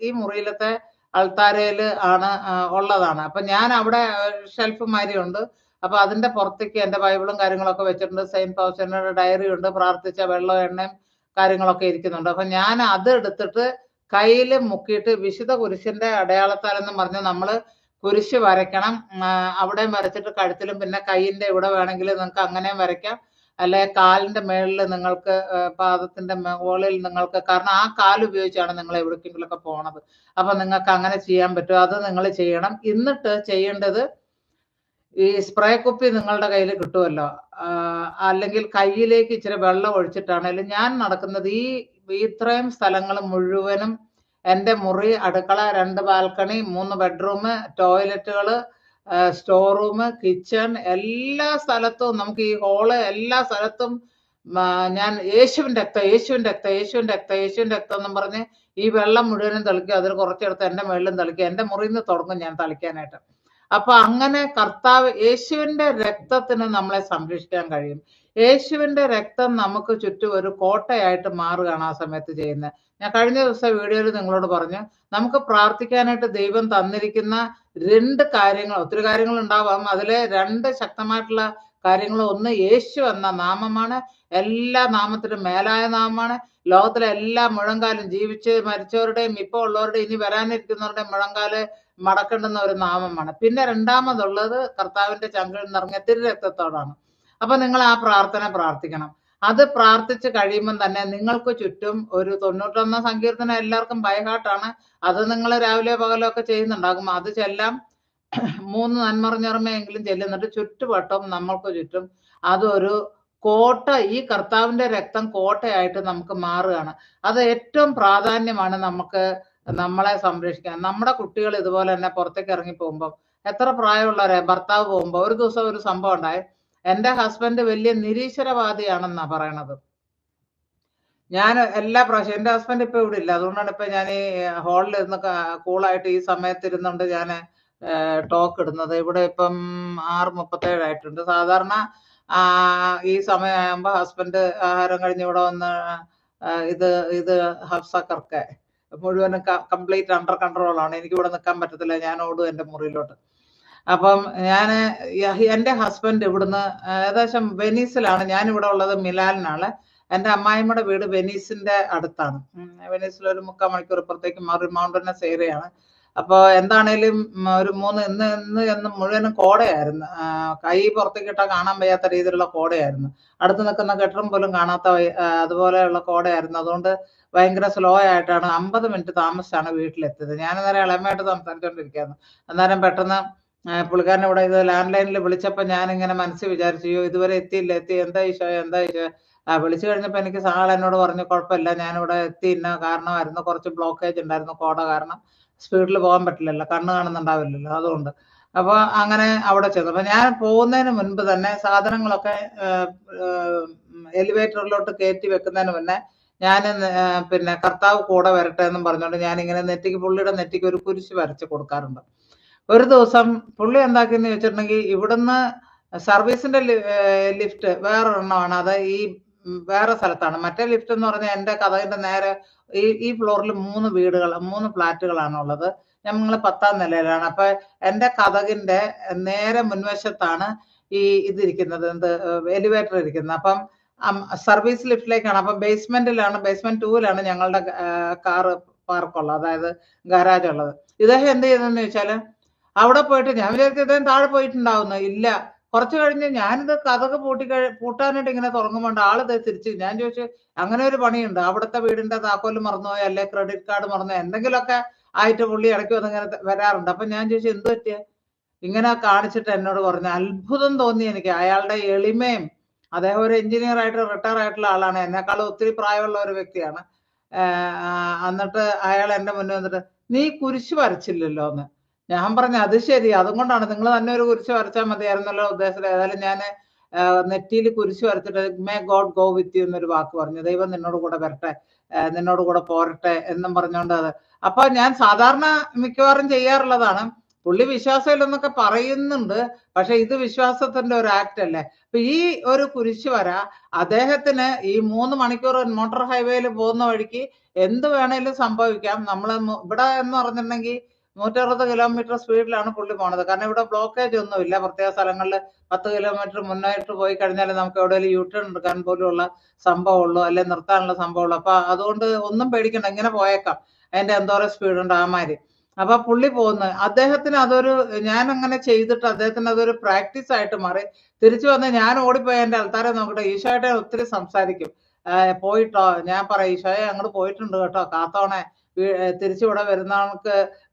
ഈ മുറിയിലത്തെ അൾത്താരയിൽ ആണ് ഉള്ളതാണ്. അപ്പൊ ഞാൻ അവിടെ ഷെൽഫ് മാതിരി ഉണ്ട്. അപ്പൊ അതിന്റെ പുറത്തേക്ക് എൻ്റെ ബൈബിളും കാര്യങ്ങളൊക്കെ വെച്ചിട്ടുണ്ട്. സെയിന്റ് ഫൗസ്റ്ററിന്റെ ഡയറി ഉണ്ട്, പ്രാർത്ഥിച്ച വെള്ളം എണ്ണയും കാര്യങ്ങളൊക്കെ ഇരിക്കുന്നുണ്ട്. അപ്പൊ ഞാൻ അത് എടുത്തിട്ട് കയ്യിൽ മുക്കിയിട്ട് വിശുദ്ധ കുരിശിന്റെ അടയാളത്താലെന്ന് പറഞ്ഞ് നമ്മള് കുരിശ് വരയ്ക്കണം. അവിടെ വരച്ചിട്ട് കഴുത്തിലും പിന്നെ കൈയിന്റെ ഇവിടെ വേണമെങ്കിൽ നിങ്ങൾക്ക് അങ്ങനെ വരയ്ക്കാം. അല്ലെ കാലിന്റെ മേളിൽ നിങ്ങൾക്ക്, പാദത്തിന്റെ മുകളിൽ നിങ്ങൾക്ക്, കാരണം ആ കാൽ ഉപയോഗിച്ചാണ് നിങ്ങൾ എവിടേക്കെങ്കിലൊക്കെ പോണത്. അപ്പൊ നിങ്ങൾക്ക് അങ്ങനെ ചെയ്യാൻ പറ്റും. അത് നിങ്ങൾ ചെയ്യണം. എന്നിട്ട് ചെയ്യേണ്ടത്, ഈ സ്പ്രേ കുപ്പി നിങ്ങളുടെ കയ്യിൽ കിട്ടുമല്ലോ, അല്ലെങ്കിൽ കയ്യിലേക്ക് ഇച്ചിരി വെള്ളം ഒഴിച്ചിട്ടാണെങ്കിലും ഞാൻ നടക്കുന്നത്, ഈ ഇത്രയും സ്ഥലങ്ങൾ മുഴുവനും എൻ്റെ മുറി, അടുക്കള, 2 ബാൽക്കണി, 3 ബെഡ്റൂം, ടോയ്ലറ്റുകൾ, സ്റ്റോർ റൂം, കിച്ചൺ, എല്ലാ സ്ഥലത്തും നമുക്ക് ഈ ഹോള് എല്ലാ സ്ഥലത്തും ഞാൻ യേശുവിൻ്റെ രക്തം, യേശുവിൻ്റെ രക്തം, യേശുവിൻ്റെ രക്തം, യേശുവിൻ്റെ രക്തം എന്നും പറഞ്ഞ് ഈ വെള്ളം മുഴുവനും തളിക്കും. അതിൽ കുറച്ചെടുത്ത് എൻ്റെ മുകളിലും തളിക്കും. എൻ്റെ മുറിയിൽ നിന്ന് തുടങ്ങും ഞാൻ തളിക്കാനായിട്ട്. അപ്പൊ അങ്ങനെ കർത്താവ് യേശുവിന്റെ രക്തത്തിന് നമ്മളെ സംരക്ഷിക്കാൻ കഴിയും. യേശുവിന്റെ രക്തം നമുക്ക് ചുറ്റും ഒരു കോട്ടയായിട്ട് മാറുകയാണ് ആ സമയത്ത് ചെയ്യുന്നത്. ഞാൻ കഴിഞ്ഞ ദിവസം വീഡിയോയിൽ നിങ്ങളോട് പറഞ്ഞു, നമുക്ക് പ്രാർത്ഥിക്കാനായിട്ട് ദൈവം തന്നിരിക്കുന്ന 2 കാര്യങ്ങൾ, ഒത്തിരി കാര്യങ്ങൾ ഉണ്ടാവാം, അതിലെ 2 ശക്തമായിട്ടുള്ള കാര്യങ്ങൾ. ഒന്ന്, യേശു എന്ന നാമമാണ്. എല്ലാ നാമത്തിനും മേലായ നാമമാണ്. ലോകത്തിലെ എല്ലാ മുഴങ്കാലും, ജീവിച്ച് മരിച്ചവരുടെയും ഇപ്പോൾ ഉള്ളവരുടെയും ഇനി വരാനിരിക്കുന്നവരുടെയും മുഴങ്കാല് മടക്കേണ്ടുന്ന ഒരു നാമമാണ്. പിന്നെ രണ്ടാമതുള്ളത് കർത്താവിന്റെ ചങ്കിൽ നിറങ്ങിയ തിരുരക്തത്തോടാണ്. അപ്പൊ നിങ്ങൾ ആ പ്രാർത്ഥന പ്രാർത്ഥിക്കണം. അത് പ്രാർത്ഥിച്ച് കഴിയുമ്പം തന്നെ നിങ്ങൾക്ക് ചുറ്റും ഒരു 91 സങ്കീർത്തനം എല്ലാവർക്കും ബൈഹാർട്ടാണ്. അത് നിങ്ങൾ രാവിലെ പകലോ ഒക്കെ ചെയ്യുന്നുണ്ടാകും. അത് ചെല്ലാം 3 നന്മറിഞ്ഞറമയെങ്കിലും ചെല്ലുന്നിട്ട് ചുറ്റുവട്ടം നമ്മൾക്ക് ചുറ്റും അതൊരു കോട്ട, ഈ കർത്താവിന്റെ രക്തം കോട്ടയായിട്ട് നമുക്ക് മാറുകയാണ്. അത് ഏറ്റവും പ്രാധാന്യമാണ് നമുക്ക് നമ്മളെ സംരക്ഷിക്കാൻ. നമ്മുടെ കുട്ടികൾ ഇതുപോലെ തന്നെ പുറത്തേക്ക് ഇറങ്ങി പോകുമ്പോൾ, എത്ര പ്രായമുള്ളവരെ ഭർത്താവ് പോകുമ്പോൾ, ഒരു ദിവസം ഒരു സംഭവം ഉണ്ടായി. എൻ്റെ ഹസ്ബൻഡ് വലിയ നിരീശ്വരവാദിയാണെന്നാ പറയണത്. ഞാൻ എല്ലാ പ്രാവശ്യം, എൻ്റെ ഹസ്ബൻഡ് ഇപ്പൊ ഇവിടെ ഇല്ല, അതുകൊണ്ടാണ് ഇപ്പൊ ഞാൻ ഈ ഹോളിൽ ഇരുന്ന് കൂളായിട്ട് ഈ സമയത്ത് ഇരുന്നുകൊണ്ട് ഞാൻ ടോക്ക് ഇടുന്നത്. ഇവിടെ ഇപ്പം 6:37 ആയിട്ടുണ്ട്. സാധാരണ ഈ സമയമാകുമ്പോ ഹസ്ബൻഡ് ആഹാരം കഴിഞ്ഞ് ഇവിടെ വന്ന് ഇത് ഹഫ്സക്കർക്ക് മുഴുവനും കംപ്ലീറ്റ് അണ്ടർ കൺട്രോളാണ്. എനിക്ക് ഇവിടെ നിൽക്കാൻ പറ്റത്തില്ല, ഞാൻ ഓടും എൻ്റെ മുറിയിലോട്ട്. അപ്പം ഞാൻ എൻ്റെ ഹസ്ബൻഡ് ഇവിടുന്ന് ഏകദേശം വെനീസിലാണ്, ഞാൻ ഇവിടെ ഉള്ളത് മിലാനിനാണ്. എൻ്റെ അമ്മായിമ്മയുടെ വീട് വെനീസിന്റെ അടുത്താണ്. വെനീസിൽ ഒരു 3/4 മണിക്കൂർ ഇപ്പുറത്തേക്ക് മാറി, മൗണ്ടനസ് ഏരിയയാണ്. അപ്പൊ എന്താണേലും ഒരു ഇന്ന് മുഴുവനും കോടയായിരുന്നു. കൈ പുറത്തേക്ക് ഇട്ടാൽ കാണാൻ വയ്യാത്ത രീതിയിലുള്ള കോടയായിരുന്നു. അടുത്ത് നിൽക്കുന്ന കെട്ടിടം പോലും കാണാത്ത അതുപോലെയുള്ള കോടയായിരുന്നു. അതുകൊണ്ട് ഭയങ്കര സ്ലോ ആയിട്ടാണ് 50 മിനിറ്റ് താമസിച്ചാണ് വീട്ടിലെത്തിയത്. ഞാൻ അന്നേരം ഇളമയായിട്ട് സംസാരിച്ചുകൊണ്ടിരിക്കുകയായിരുന്നു. അന്നേരം പെട്ടെന്ന് പുള്ളിക്കാരൻ ഇവിടെ ഇത് ലാൻഡ് ലൈനിൽ വിളിച്ചപ്പോൾ ഞാനിങ്ങനെ മനസ്സിൽ വിചാരിച്ചു, ഇതുവരെ എത്തിയില്ല, എന്താ ഈശോ. വിളിച്ചു കഴിഞ്ഞപ്പോൾ എനിക്ക് ആൾ എന്നോട് പറഞ്ഞു, കുഴപ്പമില്ല, ഞാനിവിടെ ഇന്ന കാരണമായിരുന്നു, കുറച്ച് ബ്ലോക്കേജ് ഉണ്ടായിരുന്നു, കോട കാരണം സ്പീഡിൽ പോകാൻ പറ്റില്ലല്ലോ, കണ്ണ് കാണുന്നുണ്ടാവില്ലല്ലോ, അതുകൊണ്ട്. അപ്പൊ അങ്ങനെ അവിടെ ചെന്നു. അപ്പൊ ഞാൻ പോകുന്നതിന് മുൻപ് തന്നെ സാധനങ്ങളൊക്കെ എലിവേറ്ററിലോട്ട് കയറ്റി വെക്കുന്നതിന് മുന്നേ ഞാൻ പിന്നെ കർത്താവ് കൂടെ വരട്ടെ എന്നും പറഞ്ഞുകൊണ്ട് ഞാനിങ്ങനെ പുള്ളിയുടെ നെറ്റിക്ക് ഒരു കുരിശ് വരച്ച് കൊടുക്കാറുണ്ട്. ഒരു ദിവസം പുള്ളി എന്താക്കിയെന്ന് വെച്ചിട്ടുണ്ടെങ്കിൽ, ഇവിടുന്ന് സർവീസിന്റെ ലിഫ്റ്റ് വേറൊരെണ്ണമാണ്, അത് ഈ വേറെ സ്ഥലത്താണ്. മറ്റേ ലിഫ്റ്റ് എന്ന് പറഞ്ഞാൽ എൻ്റെ കഥകിന്റെ നേരെ ഈ ഫ്ലോറിൽ 3 ഫ്ലാറ്റുകളാണ് ഉള്ളത്. ഞങ്ങൾ 10ാം നിലയിലാണ്. അപ്പൊ എൻ്റെ കഥകിന്റെ നേരെ മുൻവശത്താണ് ഈ ഇതിരിക്കുന്നത്, എലിവേറ്റർ ഇരിക്കുന്നത്. അപ്പം സർവീസ് ലിഫ്റ്റിലേക്കാണ്. അപ്പം ബേസ്മെന്റ് 2-ലാണ് ഞങ്ങളുടെ കാറ് പാർക്കുള്ളത്, അതായത് ഗാരാജ് ഉള്ളത്. ഇദ്ദേഹം എന്ത് ചെയ്തെന്ന് വെച്ചാല്, അവിടെ പോയിട്ട് ഞാൻ വിചാരിച്ചു ഇദ്ദേഹം താഴെ പോയിട്ടുണ്ടാവുന്നു. ഇല്ല, കുറച്ച് കഴിഞ്ഞ് ഞാനിത് കഥക് പൂട്ടാനായിട്ട് ഇങ്ങനെ തുടങ്ങുമ്പോണ്ട് ആളിത് തിരിച്ച്. ഞാൻ ചോദിച്ചു, അങ്ങനെ ഒരു പണിയുണ്ട്, അവിടുത്തെ വീടിന്റെ താക്കോല് മറന്നുപോയോ, അല്ലെ ക്രെഡിറ്റ് കാർഡ് മറന്നോ, എന്തെങ്കിലുമൊക്കെ ആയിട്ട് പുള്ളി ഇടയ്ക്ക് വന്നിങ്ങനെ വരാറുണ്ട്. അപ്പൊ ഞാൻ ചോദിച്ചു, എന്ത് പറ്റിയ ഇങ്ങനെ കാണിച്ചിട്ട് എന്നോട് പറഞ്ഞു. അത്ഭുതം തോന്നി എനിക്ക്, അയാളുടെ എളിമയും. അദ്ദേഹം ഒരു എഞ്ചിനീയർ ആയിട്ട് റിട്ടയർ ആയിട്ടുള്ള ആളാണ്, എന്നെക്കാളും ഒത്തിരി പ്രായമുള്ള ഒരു വ്യക്തിയാണ്. എന്നിട്ട് അയാൾ എന്റെ മുന്നിൽ വന്നിട്ട്, നീ കുരിശ് വരച്ചില്ലല്ലോ എന്ന്. ഞാൻ പറഞ്ഞു, അത് ശരി, അതുകൊണ്ടാണ്, നിങ്ങൾ തന്നെ ഒരു കുരിശ് വരച്ചാൽ മതിയായിരുന്നല്ലോ ഉദ്ദേശത്തിൽ. ഏതായാലും ഞാൻ നെറ്റിയിൽ കുരിശ് വരച്ചിട്ട് may God go with you എന്നൊരു വാക്ക് പറഞ്ഞു. ദൈവം നിന്നോട് കൂടെ വരട്ടെ, നിന്നോട് കൂടെ പോരട്ടെ എന്നും പറഞ്ഞുകൊണ്ട് അത്. അപ്പൊ ഞാൻ സാധാരണ മിക്കവാറും ചെയ്യാറുള്ളതാണ്. പുള്ളി വിശ്വാസമില്ലെന്നൊക്കെ പറയുന്നുണ്ട്, പക്ഷെ ഇത് വിശ്വാസത്തിന്റെ ഒരു ആക്ട് അല്ലേ. അപ്പൊ ഈ ഒരു കുരിശ് വര അദ്ദേഹത്തിന് ഈ 3 മണിക്കൂർ മോട്ടോർ ഹൈവേയിൽ പോകുന്ന വഴിക്ക് എന്ത് വേണേലും സംഭവിക്കാം. നമ്മൾ ഇവിടെ എന്ന് പറഞ്ഞിട്ടുണ്ടെങ്കിൽ 160 കിലോമീറ്റർ സ്പീഡിലാണ് പുള്ളി പോണത്. കാരണം ഇവിടെ ബ്ലോക്കേജ് ഒന്നുമില്ല. പ്രത്യേക സ്ഥലങ്ങളിൽ 10 കിലോമീറ്റർ മുന്നായിട്ട് പോയി കഴിഞ്ഞാൽ നമുക്ക് എവിടെയെങ്കിലും യൂട്ടേൺ എടുക്കാൻ പോലുള്ള സംഭവമുള്ളൂ, അല്ലെ നിർത്താനുള്ള സംഭവമുള്ളൂ. അപ്പൊ അതുകൊണ്ട് ഒന്നും പേടിക്കണ്ട, ഇങ്ങനെ പോയേക്കാം, അതിന്റെ എന്തോരം സ്പീഡുണ്ട് ആ മാതിരി. അപ്പൊ പുള്ളി പോകുന്നത്, അദ്ദേഹത്തിന് അതൊരു, ഞാൻ അങ്ങനെ ചെയ്തിട്ട് അദ്ദേഹത്തിന് അതൊരു പ്രാക്ടീസ് ആയിട്ട് മാറി. തിരിച്ചു വന്ന് ഞാൻ ഓടിപ്പോയി എൻ്റെ ആൾക്കാരെ നോക്കട്ടെ, ഈശോയുടെ ഒത്തിരി സംസാരിക്കും. പോയിട്ടോ, ഞാൻ പറയാം, ഈശോയെ അങ്ങോട്ട് പോയിട്ടുണ്ട് കേട്ടോ, കാത്തോണേ, തിരിച്ചിവിടെ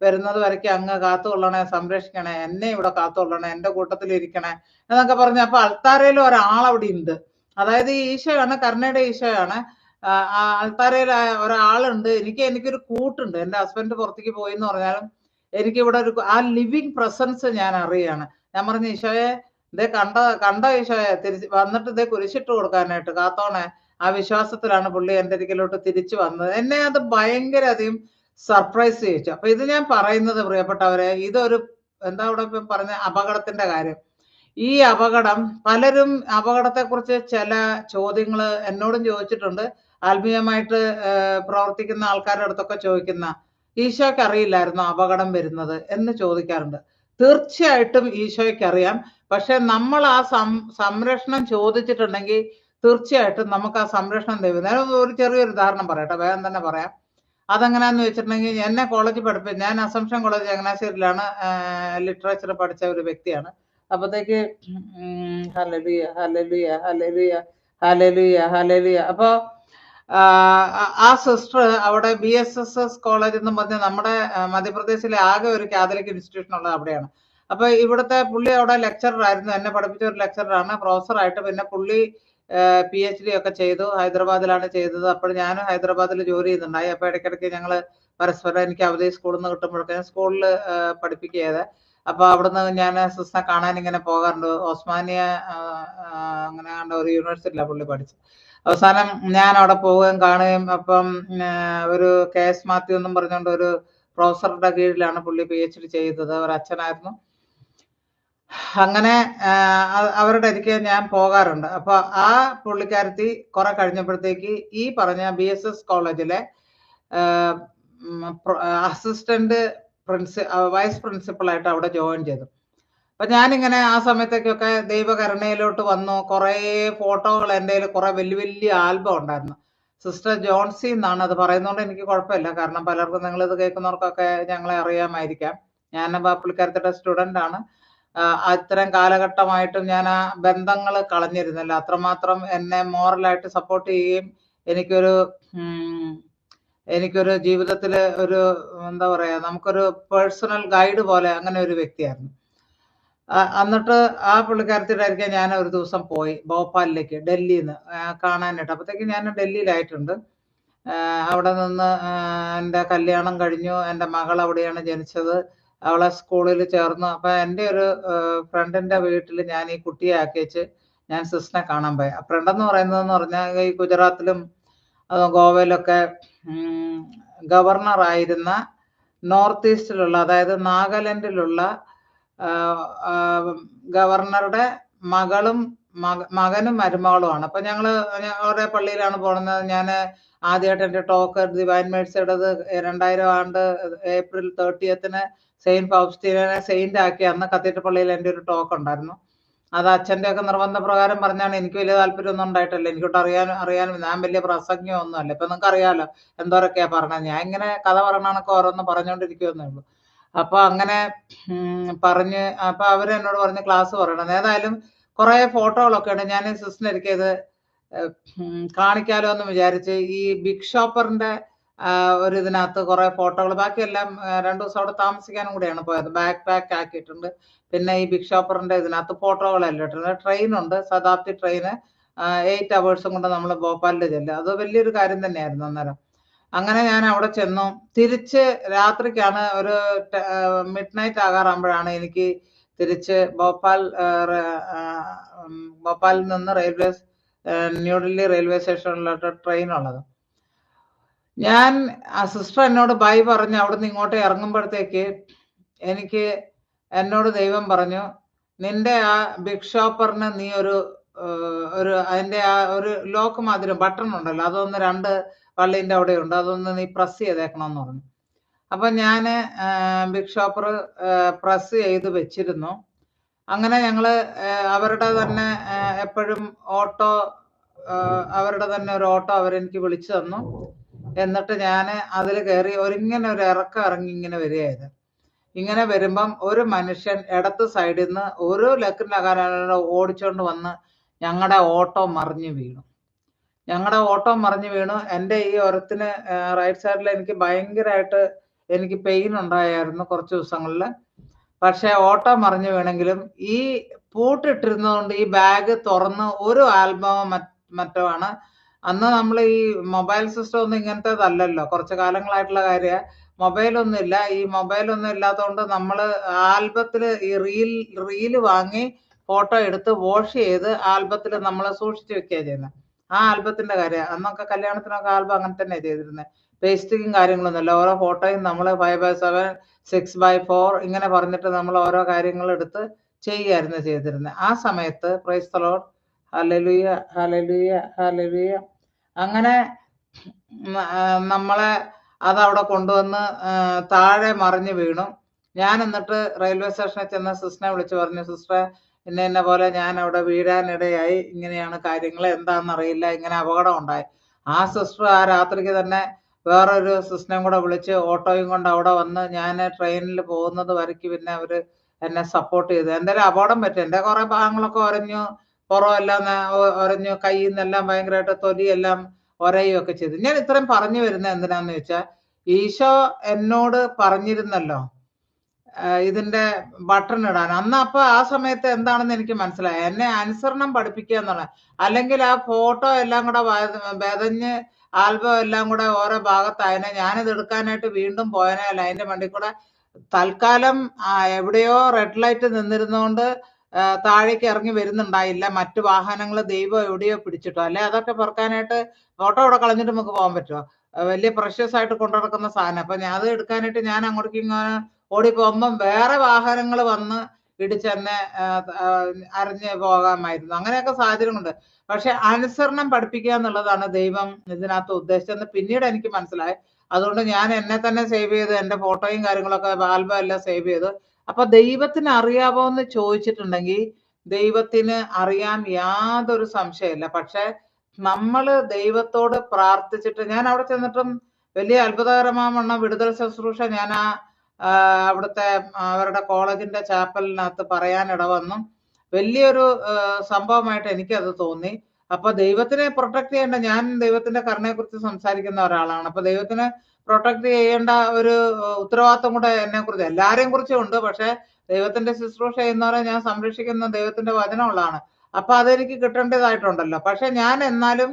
വരുന്നത് വരയ്ക്ക് അങ്ങ് കാത്തുകൊള്ളണേ, സംരക്ഷിക്കണേ, എന്നെ ഇവിടെ കാത്തുകൊള്ളണേ, എന്റെ കൂട്ടത്തിൽ ഇരിക്കണേ എന്നൊക്കെ പറഞ്ഞു. അപ്പൊ അൾത്താരയിൽ ഒരാളവിടെ ഉണ്ട്. അതായത് ഈ ഈശോയാണ്, കരുണയുടെ ഈശോയാണ്. ആൾത്താരയിൽ ഒരാളുണ്ട്, എനിക്കൊരു കൂട്ടുണ്ട്. എൻ്റെ ഹസ്ബൻഡ് പുറത്തേക്ക് പോയി എന്ന് പറഞ്ഞാലും എനിക്കിവിടെ ആ ലിവിങ് പ്രസൻസ് ഞാൻ അറിയാണ്. ഞാൻ പറഞ്ഞു, ഈശോയെ ഇതേ കണ്ടോ ഈശോയെ, തിരിച്ച് വന്നിട്ട് ഇതേ കുരിശിട്ട് കൊടുക്കാനായിട്ട് കാത്തോണെ. ആ വിശ്വാസത്തിലാണ് പുള്ളി എൻ്റെ അരികിലോട്ട് തിരിച്ചു വന്നത്. എന്നെ അത് ഭയങ്കര അധികം സർപ്രൈസ് ചെയ്യിച്ചു. അപ്പൊ ഇത് ഞാൻ പറയുന്നത്, പ്രിയപ്പെട്ടവരെ, ഇതൊരു എന്താ ഇവിടെ ഇപ്പം പറഞ്ഞ അപകടത്തിന്റെ കാര്യം. ഈ അപകടം, പലരും അപകടത്തെക്കുറിച്ച് ചില ചോദ്യങ്ങൾ എന്നോടും ചോദിച്ചിട്ടുണ്ട്. ആത്മീയമായിട്ട് പ്രവർത്തിക്കുന്ന ആൾക്കാരുടെ അടുത്തൊക്കെ ചോദിക്കുന്ന, ഈശോയ്ക്ക് അറിയില്ലായിരുന്നോ അപകടം വരുന്നത് എന്ന് ചോദിക്കാറുണ്ട്. തീർച്ചയായിട്ടും ഈശോയ്ക്ക് അറിയാം. പക്ഷെ നമ്മൾ ആ സംരക്ഷണം ചോദിച്ചിട്ടുണ്ടെങ്കിൽ തീർച്ചയായിട്ടും നമുക്ക് ആ സംരക്ഷണം തരും. ഞാൻ ഒരു ചെറിയൊരു ഉദാഹരണം പറയട്ടെ, വേഗം തന്നെ പറയാം. അതെങ്ങനെയാന്ന് വെച്ചിട്ടുണ്ടെങ്കിൽ, എന്നെ കോളേജിൽ പഠിപ്പിച്ചു, ഞാൻ അസംഷൻ കോളേജ് ചങ്ങനാശ്ശേരിയിലാണ് ലിറ്ററേച്ചർ പഠിച്ച ഒരു വ്യക്തിയാണ്. അപ്പത്തേക്ക് hallelujah hallelujah hallelujah hallelujah hallelujah. അപ്പൊ ആ സിസ്റ്റർ അവിടെ BSS കോളേജ് എന്ന് പറഞ്ഞ് നമ്മുടെ മധ്യപ്രദേശിലെ ആകെ ഒരു കാത്തലിക് ഇൻസ്റ്റിറ്റ്യൂഷൻ ഉള്ളത് അവിടെയാണ്. അപ്പൊ ഇവിടുത്തെ പുള്ളി അവിടെ ലെക്ചറർ ആയിരുന്നു, എന്നെ പഠിപ്പിച്ച ഒരു ലെക്ചറാണ്, പ്രൊഫസറായിട്ട്. പിന്നെ പുള്ളി PhD ഒക്കെ ചെയ്തു, ഹൈദരാബാദിലാണ് ചെയ്തത്. അപ്പോൾ ഞാനും ഹൈദരാബാദിൽ ജോലി ചെയ്യുന്നുണ്ടായി. അപ്പൊ ഇടയ്ക്കിടയ്ക്ക് ഞങ്ങള് പരസ്പരം, എനിക്ക് അവധി സ്കൂളിൽ നിന്ന് കിട്ടുമ്പോഴൊക്കെ ഞാൻ സ്കൂളിൽ പഠിപ്പിക്കുകയത്. അപ്പൊ അവിടുന്ന് ഞാൻ സിസ്റ്ററെ കാണാൻ ഇങ്ങനെ പോകാറുണ്ട്. ഓസ്മാനിയ അങ്ങനെ ഒരു യൂണിവേഴ്സിറ്റിയിലാണ് പുള്ളി പഠിച്ചത്. അവസാനം ഞാൻ അവിടെ പോവുകയും കാണുകയും, അപ്പം ഒരു KS മാത്യു എന്നും പറഞ്ഞുകൊണ്ട് ഒരു പ്രൊഫസറുടെ കീഴിലാണ് പുള്ളി PhD ചെയ്തത്, ഒരു അച്ഛനായിരുന്നു. അങ്ങനെ അവരുടെ അരികെ ഞാൻ പോകാറുണ്ട്. അപ്പൊ ആ പുള്ളിക്കാരത്തി കുറെ കഴിഞ്ഞപ്പോഴത്തേക്ക് ഈ പറഞ്ഞ BSS കോളേജിലെ അസിസ്റ്റന്റ് വൈസ് പ്രിൻസിപ്പളായിട്ട് അവിടെ ജോയിൻ ചെയ്തു. അപ്പൊ ഞാനിങ്ങനെ ആ സമയത്തേക്കൊക്കെ ദൈവകരുണയിലോട്ട് വന്നു. കുറെ ഫോട്ടോകൾ എൻ്റെ കയ്യിൽ, കുറെ വലിയ വലിയ ആൽബം ഉണ്ടായിരുന്നു. സിസ്റ്റർ ജോൺസി എന്നാണ് അത് പറയുന്നതുകൊണ്ട് എനിക്ക് കുഴപ്പമില്ല, കാരണം പലർക്കും, നിങ്ങൾ ഇത് കേൾക്കുന്നവർക്കൊക്കെ ഞങ്ങളെ അറിയാമായിരിക്കാം. ഞാൻ പുള്ളിക്കാരത്തിയുടെ സ്റ്റുഡൻ്റ് ആണ്. ഇത്തരം കാലഘട്ടമായിട്ടും ഞാൻ ആ ബന്ധങ്ങൾ കളഞ്ഞിരുന്നില്ല. അത്രമാത്രം എന്നെ മോറലായിട്ട് സപ്പോർട്ട് ചെയ്യുകയും എനിക്കൊരു ജീവിതത്തിൽ ഒരു എന്താ പറയാ, നമുക്കൊരു പേഴ്സണൽ ഗൈഡ് പോലെ അങ്ങനെ ഒരു വ്യക്തിയായിരുന്നു. എന്നിട്ട് ആ പുള്ളിക്കാരത്തിയുടെ ആയിരിക്കും ഞാൻ ഒരു ദിവസം പോയി ഭോപ്പാലിലേക്ക്, ഡൽഹിയിൽ നിന്ന് കാണാനായിട്ട്. അപ്പോഴത്തേക്ക് ഞാൻ ഡൽഹിയിലായിട്ടുണ്ട്. അവിടെ നിന്ന് എൻ്റെ കല്യാണം കഴിഞ്ഞു. എൻ്റെ മകൾ അവിടെയാണ് ജനിച്ചത്. അവളെ സ്കൂളിൽ ചേർന്നു. അപ്പൊ എൻ്റെ ഒരു ഫ്രണ്ടിന്റെ വീട്ടിൽ ഞാൻ ഈ കുട്ടിയെ ആക്കിച്ച് ഞാൻ സിസ്റ്ററിനെ കാണാൻ പോയി. ആ ഫ്രണ്ട് എന്ന് പറഞ്ഞാൽ ഈ ഗുജറാത്തിലും ഗോവയിലൊക്കെ ഗവർണർ ആയിരുന്ന, നോർത്ത് ഈസ്റ്റിലുള്ള, അതായത് നാഗാലാൻഡിലുള്ള ഗവർണറുടെ മകനും മരുമകളുമാണ്. അപ്പൊ ഞങ്ങള് അവരുടെ പള്ളിയിലാണ് പോകുന്നത്. ഞാൻ ആദ്യമായിട്ട് എൻ്റെ ടോക്ക് ഡിവൈൻ മേഴ്സിയുടേത് 2000 ആണ്ട് ഏപ്രിൽ 30 സെയിന്റ് ഫൗസ്റ്റീനെ സെയിന്റ് ആക്കി അന്ന് കത്തീഡ്രൽ പള്ളിയിൽ എൻ്റെ ഒരു ടോക്ക് ഉണ്ടായിരുന്നു. അത് അച്ഛൻ്റെ ഒക്കെ നിർബന്ധപ്രകാരം പറഞ്ഞാണ്. എനിക്ക് വലിയ താല്പര്യമൊന്നും ഉണ്ടായിട്ടില്ല, എനിക്കൊട്ട് അറിയാനും ഞാൻ വലിയ പ്രസംഗിയോ ഒന്നും അല്ല. ഇപ്പൊ നിങ്ങൾക്ക് അറിയാലോ എന്തോരൊക്കെയാ പറഞ്ഞത്. ഞാൻ ഇങ്ങനെ കഥ പറയണക്ക് ഓരോന്ന് പറഞ്ഞുകൊണ്ടിരിക്കുമെന്നേ ഉള്ളൂ. അപ്പൊ അങ്ങനെ പറഞ്ഞ്, അപ്പൊ അവര് എന്നോട് പറഞ്ഞ് ക്ലാസ് പറയണം. ഏതായാലും കുറെ ഫോട്ടോകളൊക്കെ ഉണ്ട്. ഞാൻ സിസ്റ്ററിനൊരിക്കൽ ഇത് കാണിക്കാലോ എന്ന് വിചാരിച്ച് ഈ ബിഗ് ഷോപ്പറിന്റെ ഒരു ഇതിനകത്ത് കുറെ ഫോട്ടോകൾ, ബാക്കിയെല്ലാം 2 ദിവസം അവിടെ താമസിക്കാനും കൂടെയാണ് പോയത്. ബാക്ക് പാക്ക് ആക്കിയിട്ടുണ്ട്. പിന്നെ ഈ ബിഗ് ഷോപ്പറിന്റെ ഇതിനകത്ത് ഫോട്ടോകളെല്ലാം ഇട്ടിട്ടുണ്ട്. ട്രെയിനുണ്ട്, ശതാബ്ദി ട്രെയിന്, 8 hours കൊണ്ട് നമ്മൾ ഭോപ്പാലിൽ ചെല്ലും. അത് വലിയൊരു കാര്യം തന്നെയായിരുന്നു അന്നേരം. അങ്ങനെ ഞാൻ അവിടെ ചെന്നു. തിരിച്ച് രാത്രിക്കാണ്, ഒരു മിഡ് നൈറ്റ് ആകാറാകുമ്പോഴാണ് എനിക്ക് തിരിച്ച് ഭോപ്പാലിൽ നിന്ന് ന്യൂഡൽഹി റെയിൽവേ സ്റ്റേഷനിലോട്ട് ട്രെയിൻ ഉള്ളത്. ഞാൻ ആ സിസ്റ്റർ എന്നോട് ബൈ പറഞ്ഞ് അവിടുന്ന് ഇങ്ങോട്ട് ഇറങ്ങുമ്പോഴത്തേക്ക് എന്നോട് ദൈവം പറഞ്ഞു, നിന്റെ ആ ബിഗ് ഷോപ്പറിന് നീ ഒരു അതിന്റെ ആ ഒരു ലോക്ക് മാതിരി ബട്ടൺ ഉണ്ടല്ലോ, അതൊന്ന് 2 പള്ളീൻ്റെ അവിടെ ഉണ്ട്, അതൊന്ന് നീ പ്രസ് ചെയ്തേക്കണമെന്ന് പറഞ്ഞു. അപ്പൊ ഞാന് ബിഗ് ഷോപ്പർ പ്രസ് ചെയ്ത് വെച്ചിരുന്നു. അങ്ങനെ ഞങ്ങള് അവരുടെ തന്നെ എപ്പോഴും ഓട്ടോ, അവരുടെ തന്നെ ഒരു ഓട്ടോ അവരെനിക്ക് വിളിച്ചു തന്നു. എന്നിട്ട് ഞാൻ അതിൽ കയറി ഇങ്ങനെ ഒരു ഇറങ്ങി ഇങ്ങനെ വരികയായിരുന്നു. ഇങ്ങനെ വരുമ്പം ഒരു മനുഷ്യൻ ഇടത്ത് സൈഡിൽ നിന്ന് ഒരു ലക്കിനകാരം ഓടിച്ചോണ്ട് വന്ന് ഞങ്ങളുടെ ഓട്ടോ മറിഞ്ഞു വീണു. എൻ്റെ ഈ ഒരത്തിന് റൈറ്റ് സൈഡിൽ എനിക്ക് ഭയങ്കരമായിട്ട് പെയിൻ ഉണ്ടായിരുന്നു കുറച്ച് ദിവസങ്ങളിൽ. പക്ഷെ ഓട്ടോ മറിഞ്ഞു വീണെങ്കിലും ഈ പൂട്ടിട്ടിരുന്നതുകൊണ്ട് ഈ ബാഗ് തുറന്ന് ഒരു ആൽബമോ മറ്റോ ആണ് അന്ന് നമ്മൾ ഈ മൊബൈൽ സിസ്റ്റം ഒന്നും ഇങ്ങനത്തേതല്ലല്ലോ, കുറച്ച് കാലങ്ങളായിട്ടുള്ള കാര്യ. മൊബൈലൊന്നും ഇല്ല. ഈ മൊബൈലൊന്നും ഇല്ലാത്തതുകൊണ്ട് നമ്മൾ ആൽബത്തിൽ ഈ റീല് വാങ്ങി ഫോട്ടോ എടുത്ത് വാഷ് ചെയ്ത് ആൽബത്തിൽ നമ്മൾ സൂക്ഷിച്ചു വെക്കുക ചെയ്യുന്നത്. ആ ആൽബത്തിന്റെ കാര്യം. അന്നൊക്കെ കല്യാണത്തിനൊക്കെ ആൽബം അങ്ങനെ തന്നെ ചെയ്തിരുന്നത്. പേസ്റ്റിങ്ങും കാര്യങ്ങളൊന്നുമില്ല. ഓരോ ഫോട്ടോയും നമ്മൾ 5x7, 6x4 ഇങ്ങനെ പറഞ്ഞിട്ട് നമ്മൾ ഓരോ കാര്യങ്ങൾ എടുത്ത് ചെയ്യുകയായിരുന്നു ചെയ്തിരുന്നത്. ആ സമയത്ത് praise the Lord, hallelujah hallelujah hallelujah, അങ്ങനെ നമ്മളെ അതവിടെ കൊണ്ടുവന്ന് താഴെ മറിഞ്ഞു വീണു. ഞാൻ എന്നിട്ട് റെയിൽവേ സ്റ്റേഷനിൽ ചെന്ന് സിസ്റ്ററിനെ വിളിച്ച് പറഞ്ഞു, സിസ്റ്ററെ ഇന്ന പോലെ ഞാൻ അവിടെ വീഴാനിടയായി, ഇങ്ങനെയാണ് കാര്യങ്ങൾ, എന്താണെന്നറിയില്ല, ഇങ്ങനെ അപകടം ഉണ്ടായി. ആ സിസ്റ്റർ ആ രാത്രിക്ക് തന്നെ വേറൊരു സിസ്റ്ററിനെ കൂടെ വിളിച്ച് ഓട്ടോയും കൊണ്ട് അവിടെ വന്ന് ഞാൻ ട്രെയിനിൽ പോകുന്നത് വരയ്ക്ക് പിന്നെ അവര് എന്നെ സപ്പോർട്ട് ചെയ്തു. എന്തായാലും അപകടം പറ്റും. എൻ്റെ കുറെ ഭാഗങ്ങളൊക്കെ ഒരഞ്ഞു, പുറമെല്ലാം ഒരഞ്ഞു, കയ്യിൽ നിന്നെല്ലാം ഭയങ്കരമായിട്ട് തൊലിയെല്ലാം ഒരയുമൊക്കെ ചെയ്തു. ഞാൻ ഇത്രയും പറഞ്ഞു വരുന്നത് എന്തിനാന്ന് വെച്ചാൽ, ഈശോ എന്നോട് പറഞ്ഞിരുന്നല്ലോ ഇതിന്റെ ബട്ടൺ ഇടാൻ. അപ്പൊ ആ സമയത്ത് എന്താണെന്ന് എനിക്ക് മനസ്സിലായി. എന്നെ അനുസരണം പഠിപ്പിക്കുക എന്നുള്ള, അല്ലെങ്കിൽ ആ ഫോട്ടോ എല്ലാം കൂടെ ബെതഞ്ഞ് ആൽബം എല്ലാം കൂടെ ഓരോ ഭാഗത്തായനെ ഞാനിത് എടുക്കാനായിട്ട് വീണ്ടും പോയനെ അല്ല. അതിന്റെ വണ്ടി കൂടെ തൽക്കാലം എവിടെയോ റെഡ് ലൈറ്റ് നിന്നിരുന്നോണ്ട് താഴേക്ക് ഇറങ്ങി വരുന്നുണ്ടായില്ല. മറ്റു വാഹനങ്ങൾ ദൈവം എവിടെയോ പിടിച്ചിട്ടോ, അല്ലെ അതൊക്കെ പെറുക്കാനായിട്ട് ഫോട്ടോ ഇവിടെ കളഞ്ഞിട്ട് നമുക്ക് പോകാൻ പറ്റുമോ? വലിയ പ്രഷ്യസ് ആയിട്ട് കൊണ്ടു നടക്കുന്ന സാധനം. അപ്പൊ ഞാൻ അത് എടുക്കാനായിട്ട് ഞാൻ അങ്ങോട്ടേക്ക് ഇങ്ങനെ ഓടിപ്പോകുമ്പം വേറെ വാഹനങ്ങൾ വന്ന് ഇടിച്ചെന്നെ അറിഞ്ഞ് പോകാമായിരുന്നു. അങ്ങനെയൊക്കെ സാഹചര്യമുണ്ട്. പക്ഷെ അനുസരണം പഠിപ്പിക്കുക എന്നുള്ളതാണ് ദൈവം ഇതിനകത്ത് ഉദ്ദേശിച്ചതെന്ന് പിന്നീട് എനിക്ക് മനസ്സിലായി. അതുകൊണ്ട് ഞാൻ എന്നെ തന്നെ സേവ് ചെയ്ത് എന്റെ ഫോട്ടോയും കാര്യങ്ങളൊക്കെ ആൽബം എല്ലാം സേവ് ചെയ്തു. അപ്പൊ ദൈവത്തിന് അറിയാവോ എന്ന് ചോദിച്ചിട്ടുണ്ടെങ്കിൽ ദൈവത്തിന് അറിയാൻ യാതൊരു സംശയമില്ല. പക്ഷെ നമ്മള് ദൈവത്തോട് പ്രാർത്ഥിച്ചിട്ട്, ഞാൻ അവിടെ ചെന്നിട്ടും വലിയ അത്ഭുതകരമാവണ്ണം വിടുതൽ ശുശ്രൂഷ ഞാൻ അവിടുത്തെ അവരുടെ കോളേജിന്റെ ചാപ്പലിനകത്ത് പറയാനിട വന്നു. വലിയൊരു സംഭവമായിട്ട് എനിക്കത് തോന്നി. അപ്പൊ ദൈവത്തിനെ പ്രൊട്ടക്ട് ചെയ്യേണ്ട, ഞാൻ ദൈവത്തിന്റെ കരുണയെ കുറിച്ച് സംസാരിക്കുന്ന ഒരാളാണ്. അപ്പൊ ദൈവത്തിന് പ്രൊട്ടക്ട് ചെയ്യേണ്ട ഒരു ഉത്തരവാദിത്വം കൂടെ എന്നെ കുറിച്ച്, എല്ലാരെയും കുറിച്ചും ഉണ്ട്. പക്ഷെ ദൈവത്തിന്റെ ശുശ്രൂഷ ചെയ്യുന്നവരെ ഞാൻ സംരക്ഷിക്കുന്ന ദൈവത്തിന്റെ വചനമുള്ളതാണ്. അപ്പൊ അതെനിക്ക് കിട്ടേണ്ടതായിട്ടുണ്ടല്ലോ. പക്ഷെ ഞാൻ എന്നാലും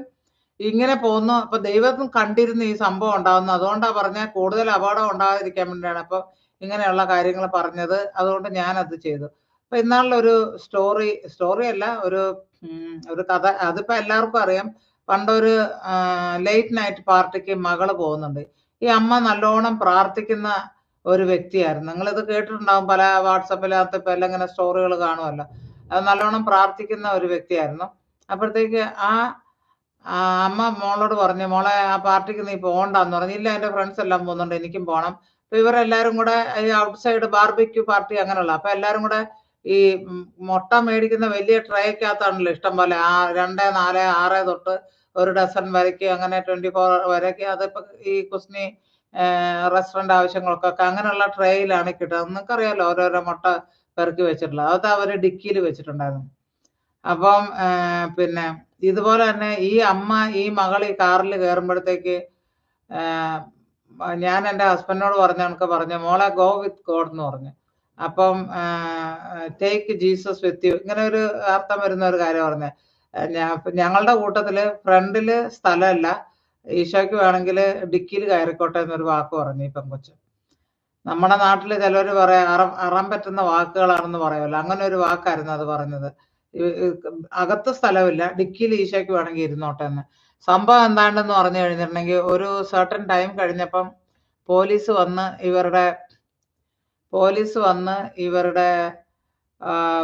ഇങ്ങനെ പോന്നു. അപ്പൊ ദൈവം കണ്ടിരുന്നു ഈ സംഭവം ഉണ്ടാവുന്നു. അതുകൊണ്ടാ പറഞ്ഞ കൂടുതൽ അപകടം ഉണ്ടാകാതിരിക്കാൻ വേണ്ടിയാണ് അപ്പൊ ഇങ്ങനെയുള്ള കാര്യങ്ങൾ പറഞ്ഞത്. അതുകൊണ്ട് ഞാൻ അത് ചെയ്തു. അപ്പൊ ഇന്നാളൊരു സ്റ്റോറി അല്ല, ഒരു കഥ. അതിപ്പോ എല്ലാവർക്കും അറിയാം. പണ്ടൊരു ലേറ്റ് നൈറ്റ് പാർട്ടിക്ക് മകള് പോകുന്നുണ്ട്. ഈ അമ്മ നല്ലോണം പ്രാർത്ഥിക്കുന്ന ഒരു വ്യക്തിയായിരുന്നു. നിങ്ങളിത് കേട്ടിട്ടുണ്ടാവും, പല വാട്സപ്പിനകത്ത് ഇപ്പൊ എല്ലാം ഇങ്ങനെ സ്റ്റോറികൾ കാണുമല്ലോ. അത് നല്ലോണം പ്രാർത്ഥിക്കുന്ന ഒരു വ്യക്തിയായിരുന്നു. അപ്പോഴത്തേക്ക് അമ്മ മോളോട് പറഞ്ഞു, മോളെ ആ പാർട്ടിക്ക് നീ പോകണ്ടെന്ന് പറഞ്ഞു. ഇല്ല, എന്റെ ഫ്രണ്ട്സ് എല്ലാം പോകുന്നുണ്ട്, എനിക്കും പോകണം. അപ്പൊ ഇവരെല്ലാരും കൂടെ ഈ ഔട്ട് സൈഡ് ബാർബിക്യൂ പാർട്ടി അങ്ങനെയുള്ള, അപ്പൊ എല്ലാരും കൂടെ ഈ മുട്ട മേടിക്കുന്ന വലിയ ട്രേക്കകത്താണല്ലോ ഇഷ്ടം പോലെ, 2, 4, 6 തൊട്ട് ഒരു ഡസൻ വരയ്ക്ക്, അങ്ങനെ 24 വരയ്ക്ക്. അതിപ്പോ ഈ കുസ്നി റെസ്റ്റോറന്റ് ആവശ്യങ്ങൾക്കൊക്കെ അങ്ങനെയുള്ള ട്രേയിലാണ് കിട്ടുന്നത്. നിങ്ങൾക്കറിയാലോ, ഓരോരോ മുട്ട പെറുക്കി വെച്ചിട്ടുള്ളത്. അത് അവര് ഡിക്കിയിൽ വെച്ചിട്ടുണ്ടായിരുന്നു. അപ്പം പിന്നെ ഇതുപോലെ തന്നെ ഈ അമ്മ ഈ മകൾ ഈ കാറിൽ കയറുമ്പോഴത്തേക്ക് ഞാൻ എൻ്റെ ഹസ്ബൻഡിനോട് പറഞ്ഞ കണക്ക് പറഞ്ഞു, മോളെ ഗോ വിത്ത് ഗോഡ് എന്ന് പറഞ്ഞു. അപ്പം ടേക്ക് ജീസസ് വിത്ത് യു, ഇങ്ങനെ ഒരു അർത്ഥം വരുന്ന ഒരു കാര്യം പറഞ്ഞ. ഞങ്ങളുടെ കൂട്ടത്തില് ഫ്രണ്ടില് സ്ഥലമല്ല, ഈശോയ്ക്ക് വേണമെങ്കിൽ ഡിക്കിയിൽ കയറിക്കോട്ടെ എന്നൊരു വാക്ക് പറഞ്ഞു ഈ പെങ്കൊച്ച്. നമ്മുടെ നാട്ടില് ചിലവര് പറയാം അറം പറ്റുന്ന വാക്കുകളാണെന്ന് പറയുമല്ലോ, അങ്ങനെ ഒരു വാക്കായിരുന്നു അത് പറഞ്ഞത്. അകത്ത് സ്ഥലമില്ല, ഡിക്കിയിൽ ഈശോയ്ക്ക് വേണമെങ്കിൽ ഇരുന്നോട്ടെ എന്ന്. സംഭവം എന്താണ്ടെന്ന് പറഞ്ഞു കഴിഞ്ഞിട്ടുണ്ടെങ്കിൽ, ഒരു സർട്ടൻ ടൈം കഴിഞ്ഞപ്പം പോലീസ് വന്ന് ഇവരുടെ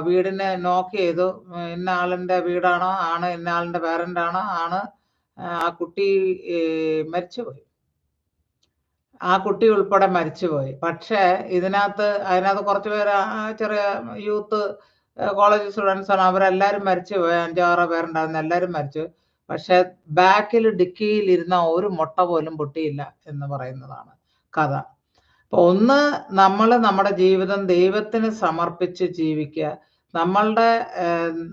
വീടിനെ നോക്ക് ചെയ്തു. ഇന്ന ആളിന്റെ വീടാണോ, ആണ് ഇന്ന ആളിന്റെ പേരന്റ് ആണോ, ആണ്. ആ കുട്ടി മരിച്ചുപോയി. ആ കുട്ടി ഉൾപ്പെടെ മരിച്ചുപോയി. പക്ഷേ അതിനകത്ത് കുറച്ച് പേര് ചെറിയ യൂത്ത് കോളേജ് സ്റ്റുഡൻസ് ആണ്. അവരെല്ലാരും മരിച്ചുപോയി. 5-6 പേരുണ്ടായിരുന്നു, എല്ലാരും മരിച്ചു. പക്ഷെ ബാക്കിൽ ഡിക്കിയിൽ ഇരുന്ന ഒരു മുട്ട പോലും പൊട്ടിയില്ല എന്ന് പറയുന്നതാണ് കഥ. അപ്പൊ നമ്മൾ നമ്മുടെ ജീവിതം ദൈവത്തിന് സമർപ്പിച്ച് ജീവിക്കുക.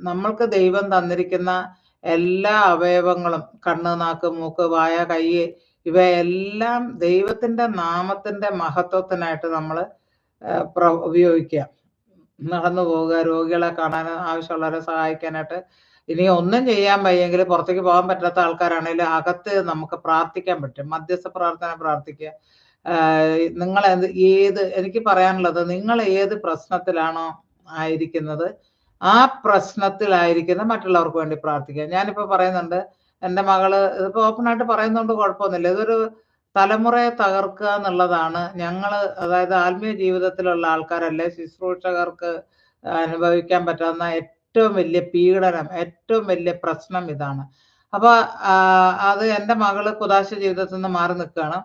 നമ്മൾക്ക് ദൈവം തന്നിരിക്കുന്ന എല്ലാ അവയവങ്ങളും, കണ്ണ്, നാക്ക്, മൂക്ക്, വായ, കൈ, ഇവയെല്ലാം ദൈവത്തിന്റെ നാമത്തിന്റെ മഹത്വത്തിനായിട്ട് നമ്മൾ ഉപയോഗിക്കുക. നടന്നു പോവുക, രോഗികളെ കാണാൻ, ആവശ്യമുള്ളവരെ സഹായിക്കാനായിട്ട് ഇനി ഒന്നും ചെയ്യാൻ വയ്യെങ്കിൽ പുറത്തേക്ക് പോകാൻ പറ്റാത്ത ആൾക്കാരാണെങ്കിൽ അകത്ത് നമുക്ക് പ്രാർത്ഥിക്കാൻ പറ്റും. മധ്യസ്ഥ പ്രാർത്ഥന പ്രാർത്ഥിക്കുക. നിങ്ങൾ എനിക്ക് പറയാനുള്ളത്, നിങ്ങൾ ഏത് പ്രശ്നത്തിലാണോ ആയിരിക്കുന്നത് ആ പ്രശ്നത്തിലായിരിക്കുന്ന മറ്റുള്ളവർക്ക് വേണ്ടി പ്രാർത്ഥിക്കുക. ഞാനിപ്പോ പറയുന്നുണ്ട്, എൻ്റെ മകള് ഇതിപ്പോ ഓപ്പണായിട്ട് പറയുന്നതുകൊണ്ട് കുഴപ്പമൊന്നുമില്ല. ഇതൊരു തലമുറയെ തകർക്കുക എന്നുള്ളതാണ് ഞങ്ങള്, അതായത് ആത്മീയ ജീവിതത്തിലുള്ള ആൾക്കാരല്ലേ, ശുശ്രൂഷകർക്ക് അനുഭവിക്കാൻ പറ്റാവുന്ന ഏറ്റവും വലിയ പീഡനം, ഏറ്റവും വലിയ പ്രശ്നം ഇതാണ്. അപ്പൊ അത് എൻ്റെ മകള് കുദാശ ജീവിതത്തിൽ നിന്ന് മാറി നിൽക്കുകയാണ്.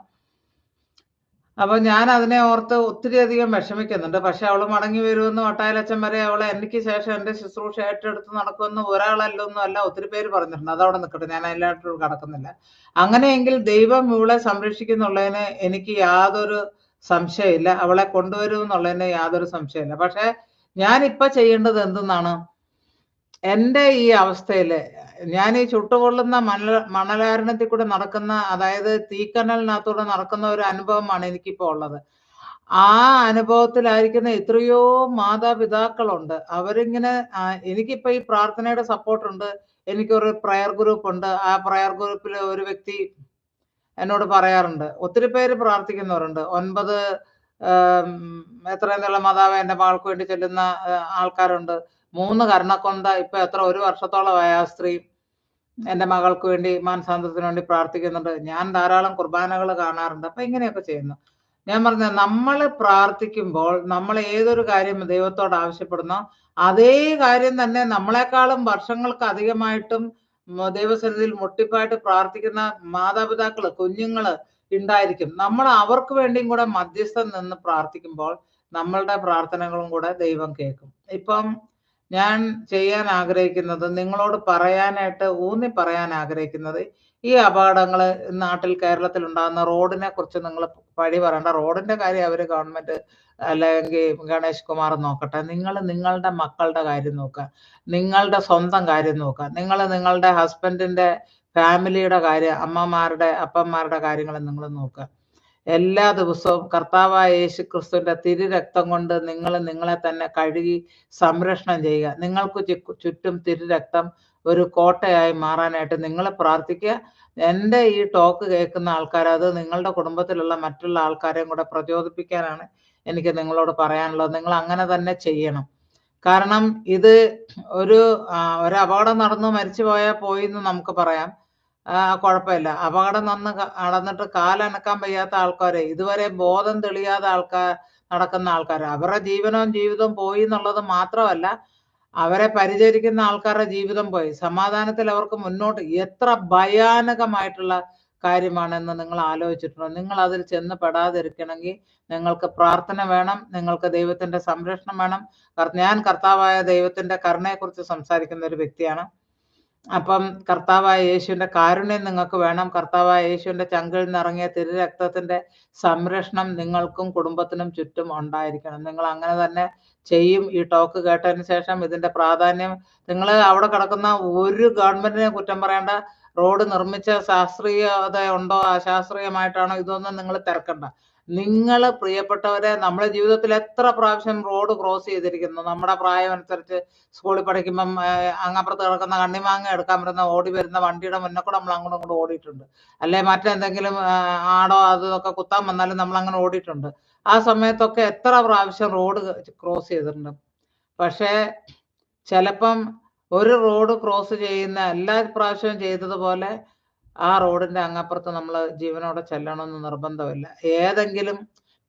അപ്പൊ ഞാൻ അതിനെ ഓർത്ത് ഒത്തിരി അധികം വിഷമിക്കുന്നുണ്ട്. പക്ഷെ അവള് മടങ്ങി വരുമെന്ന് വട്ടായിലച്ചൻ വരെ അവളെ എനിക്ക് ശേഷം എന്റെ ശുശ്രൂഷ ഏറ്റെടുത്ത് നടക്കുമെന്ന് ഒരാളല്ലൊന്നും അല്ല, ഒത്തിരി പേര് പറഞ്ഞിട്ടുണ്ട്. അതവിടെ നിൽക്കട്ടെ, ഞാൻ അതിലായിട്ട് കടക്കുന്നില്ല. അങ്ങനെയെങ്കിൽ ദൈവം ഇവളെ സംരക്ഷിക്കുന്നുള്ളതിന് എനിക്ക് യാതൊരു സംശയമില്ല, അവളെ കൊണ്ടുവരുമെന്നുള്ളതിന് യാതൊരു സംശയമില്ല. പക്ഷെ ഞാനിപ്പൊ ചെയ്യേണ്ടത് എന്തെന്നാണ്, എൻ്റെ ഈ അവസ്ഥയില് ഞാൻ ഈ ചുട്ടുകൊള്ളുന്ന മണലാരണത്തിൽ കൂടെ നടക്കുന്ന, അതായത് തീക്കനലിനകത്തൂടെ നടക്കുന്ന ഒരു അനുഭവമാണ് എനിക്കിപ്പോ ഉള്ളത്. ആ അനുഭവത്തിലായിരിക്കുന്ന എത്രയോ മാതാപിതാക്കളുണ്ട്. അവരിങ്ങനെ എനിക്കിപ്പോ ഈ പ്രാർത്ഥനയുടെ സപ്പോർട്ടുണ്ട്. എനിക്കൊരു പ്രയർ ഗ്രൂപ്പ് ഉണ്ട്. ആ പ്രയർ ഗ്രൂപ്പിൽ ഒരു വ്യക്തി എന്നോട് പറയാറുണ്ട്, ഒത്തിരി പേര് പ്രാർത്ഥിക്കുന്നവരുണ്ട്. 9 എത്രയെന്നുള്ള മാതാവ് എൻ്റെ മകൾക്ക് വേണ്ടി ചെല്ലുന്ന ആൾക്കാരുണ്ട്. 3 കരുണക്കൊന്ത ഇപ്പൊ ഒരു വർഷത്തോളമായ ആ സ്ത്രീ എൻ്റെ മകൾക്ക് വേണ്ടി മാനസാന്തരത്തിന് വേണ്ടി പ്രാർത്ഥിക്കുന്നുണ്ട്. ഞാൻ ധാരാളം കുർബാനകൾ കാണാറുണ്ട്. അപ്പൊ ഇങ്ങനെയൊക്കെ ചെയ്യുന്നു. ഞാൻ പറഞ്ഞ, നമ്മൾ പ്രാർത്ഥിക്കുമ്പോൾ നമ്മൾ ഏതൊരു കാര്യം ദൈവത്തോട് ആവശ്യപ്പെടുന്നോ അതേ കാര്യം തന്നെ നമ്മളെക്കാളും വർഷങ്ങൾക്ക് അധികമായിട്ടും ദൈവസന്നിധിയിൽ മുട്ടിപ്പായിട്ട് പ്രാർത്ഥിക്കുന്ന മാതാപിതാക്കള്, കുഞ്ഞുങ്ങള് ഉണ്ടായിരിക്കും. നമ്മൾ അവർക്ക് വേണ്ടിയും കൂടെ മധ്യസ്ഥം നിന്ന് പ്രാർത്ഥിക്കുമ്പോൾ നമ്മളുടെ പ്രാർത്ഥനകളും കൂടെ ദൈവം കേൾക്കും. ഇപ്പം ഞാൻ ചെയ്യാൻ ആഗ്രഹിക്കുന്നത്, നിങ്ങളോട് പറയാനായിട്ട് ഊന്നി പറയാൻ ആഗ്രഹിക്കുന്നത്, ഈ അപകടങ്ങള് നാട്ടിൽ കേരളത്തിൽ ഉണ്ടാകുന്ന റോഡിനെ കുറിച്ച് നിങ്ങൾ പഴി പറയണ്ട. റോഡിന്റെ കാര്യം അവര് ഗവൺമെന്റ് അല്ലെങ്കിൽ ഗണേഷ് കുമാർ നോക്കട്ടെ. നിങ്ങൾ നിങ്ങളുടെ മക്കളുടെ കാര്യം നോക്കുക, നിങ്ങളുടെ സ്വന്തം കാര്യം നോക്കുക, നിങ്ങൾ നിങ്ങളുടെ ഹസ്ബൻഡിന്റെ ഫാമിലിയുടെ കാര്യം, അമ്മമാരുടെ അപ്പന്മാരുടെ കാര്യങ്ങൾ നിങ്ങൾ നോക്കുക. എല്ലാ ദിവസവും കർത്താവായ യേശു ക്രിസ്തുവിന്റെ തിരുരക്തം കൊണ്ട് നിങ്ങൾ നിങ്ങളെ തന്നെ കഴുകി സംരക്ഷണം ചെയ്യുക. നിങ്ങൾക്ക് ചുറ്റും തിരുരക്തം ഒരു കോട്ടയായി മാറാനായിട്ട് നിങ്ങൾ പ്രാർത്ഥിക്കുക. എൻ്റെ ഈ ടോക്ക് കേൾക്കുന്ന ആൾക്കാർ, അത് നിങ്ങളുടെ കുടുംബത്തിലുള്ള മറ്റുള്ള ആൾക്കാരെയും കൂടെ പ്രചോദിപ്പിക്കാനാണ് എനിക്ക് നിങ്ങളോട് പറയാനുള്ളത്. നിങ്ങൾ അങ്ങനെ തന്നെ ചെയ്യണം. കാരണം ഇത് ഒരു അപകടം നടന്നു മരിച്ചു പോയാൽ പോയി എന്ന് നമുക്ക് പറയാം, കുഴപ്പമില്ല. അപകടം നടന്നിട്ട് കാലനക്കാൻ വയ്യാത്ത ആൾക്കാര്, ഇതുവരെ ബോധം തെളിയാതെ നടക്കുന്ന ആൾക്കാർ, അവരുടെ ജീവിതവും പോയി എന്നുള്ളത് മാത്രമല്ല, അവരെ പരിചരിക്കുന്ന ആൾക്കാരുടെ ജീവിതം പോയി. സമാധാനത്തിൽ അവർക്ക് മുന്നോട്ട്, എത്ര ഭയാനകമായിട്ടുള്ള കാര്യമാണെന്ന് നിങ്ങൾ ആലോചിച്ചിട്ടുണ്ടോ? നിങ്ങൾ അതിൽ ചെന്ന് പെടാതിരിക്കണമെങ്കിൽ നിങ്ങൾക്ക് പ്രാർത്ഥന വേണം, നിങ്ങൾക്ക് ദൈവത്തിന്റെ സംരക്ഷണം വേണം. ഞാൻ കർത്താവായ ദൈവത്തിന്റെ കരുണയെക്കുറിച്ച് സംസാരിക്കുന്ന ഒരു വ്യക്തിയാണ്. അപ്പം കർത്താവായ യേശുവിന്റെ കാരുണ്യം നിങ്ങൾക്ക് വേണം. കർത്താവായ യേശുവിന്റെ ചങ്കിൽ നിറങ്ങിയ തിരുരക്തത്തിന്റെ സംരക്ഷണം നിങ്ങൾക്കും കുടുംബത്തിനും ചുറ്റും ഉണ്ടായിരിക്കണം. നിങ്ങൾ അങ്ങനെ തന്നെ ചെയ്യും. ഈ ടോക്ക് കേട്ടതിന് ശേഷം ഇതിന്റെ പ്രാധാന്യം, നിങ്ങൾ അവിടെ കിടക്കുന്ന ഒരു ഗവൺമെന്റിനെ കുറ്റം പറയേണ്ട. റോഡ് നിർമ്മിച്ച ശാസ്ത്രീയത ഉണ്ടോ, അശാസ്ത്രീയമായിട്ടാണോ, ഇതൊന്നും നിങ്ങൾ തിരക്കണ്ട. നിങ്ങൾ പ്രിയപ്പെട്ടവരെ, നമ്മുടെ ജീവിതത്തിൽ എത്ര പ്രാവശ്യം റോഡ് ക്രോസ് ചെയ്തിരിക്കുന്നു. നമ്മുടെ പ്രായം അനുസരിച്ച് സ്കൂളിൽ പഠിക്കുമ്പം അങ്ങപ്പുറത്ത് കിടക്കുന്ന കണ്ണിമാങ്ങ എടുക്കാൻ വരുന്ന ഓടി വരുന്ന വണ്ടിയുടെ മുന്നേ കൂടെ നമ്മൾ അങ്ങോട്ടും ഇങ്ങോട്ട് ഓടിയിട്ടുണ്ട്. അല്ലെ മറ്റെന്തെങ്കിലും ആടോ അതൊക്കെ കുത്താൻ വന്നാലും നമ്മൾ അങ്ങനെ ഓടിയിട്ടുണ്ട്. ആ സമയത്തൊക്കെ എത്ര പ്രാവശ്യം റോഡ് ക്രോസ് ചെയ്തിട്ടുണ്ട്. പക്ഷേ ചിലപ്പം ഒരു റോഡ് ക്രോസ് ചെയ്യുന്ന എല്ലാ പ്രാവശ്യവും ചെയ്തതുപോലെ ആ റോഡിന്റെ അങ്ങപ്പുറത്ത് നമ്മൾ ജീവനോടെ ചെല്ലണമെന്ന് നിർബന്ധമില്ല. ഏതെങ്കിലും,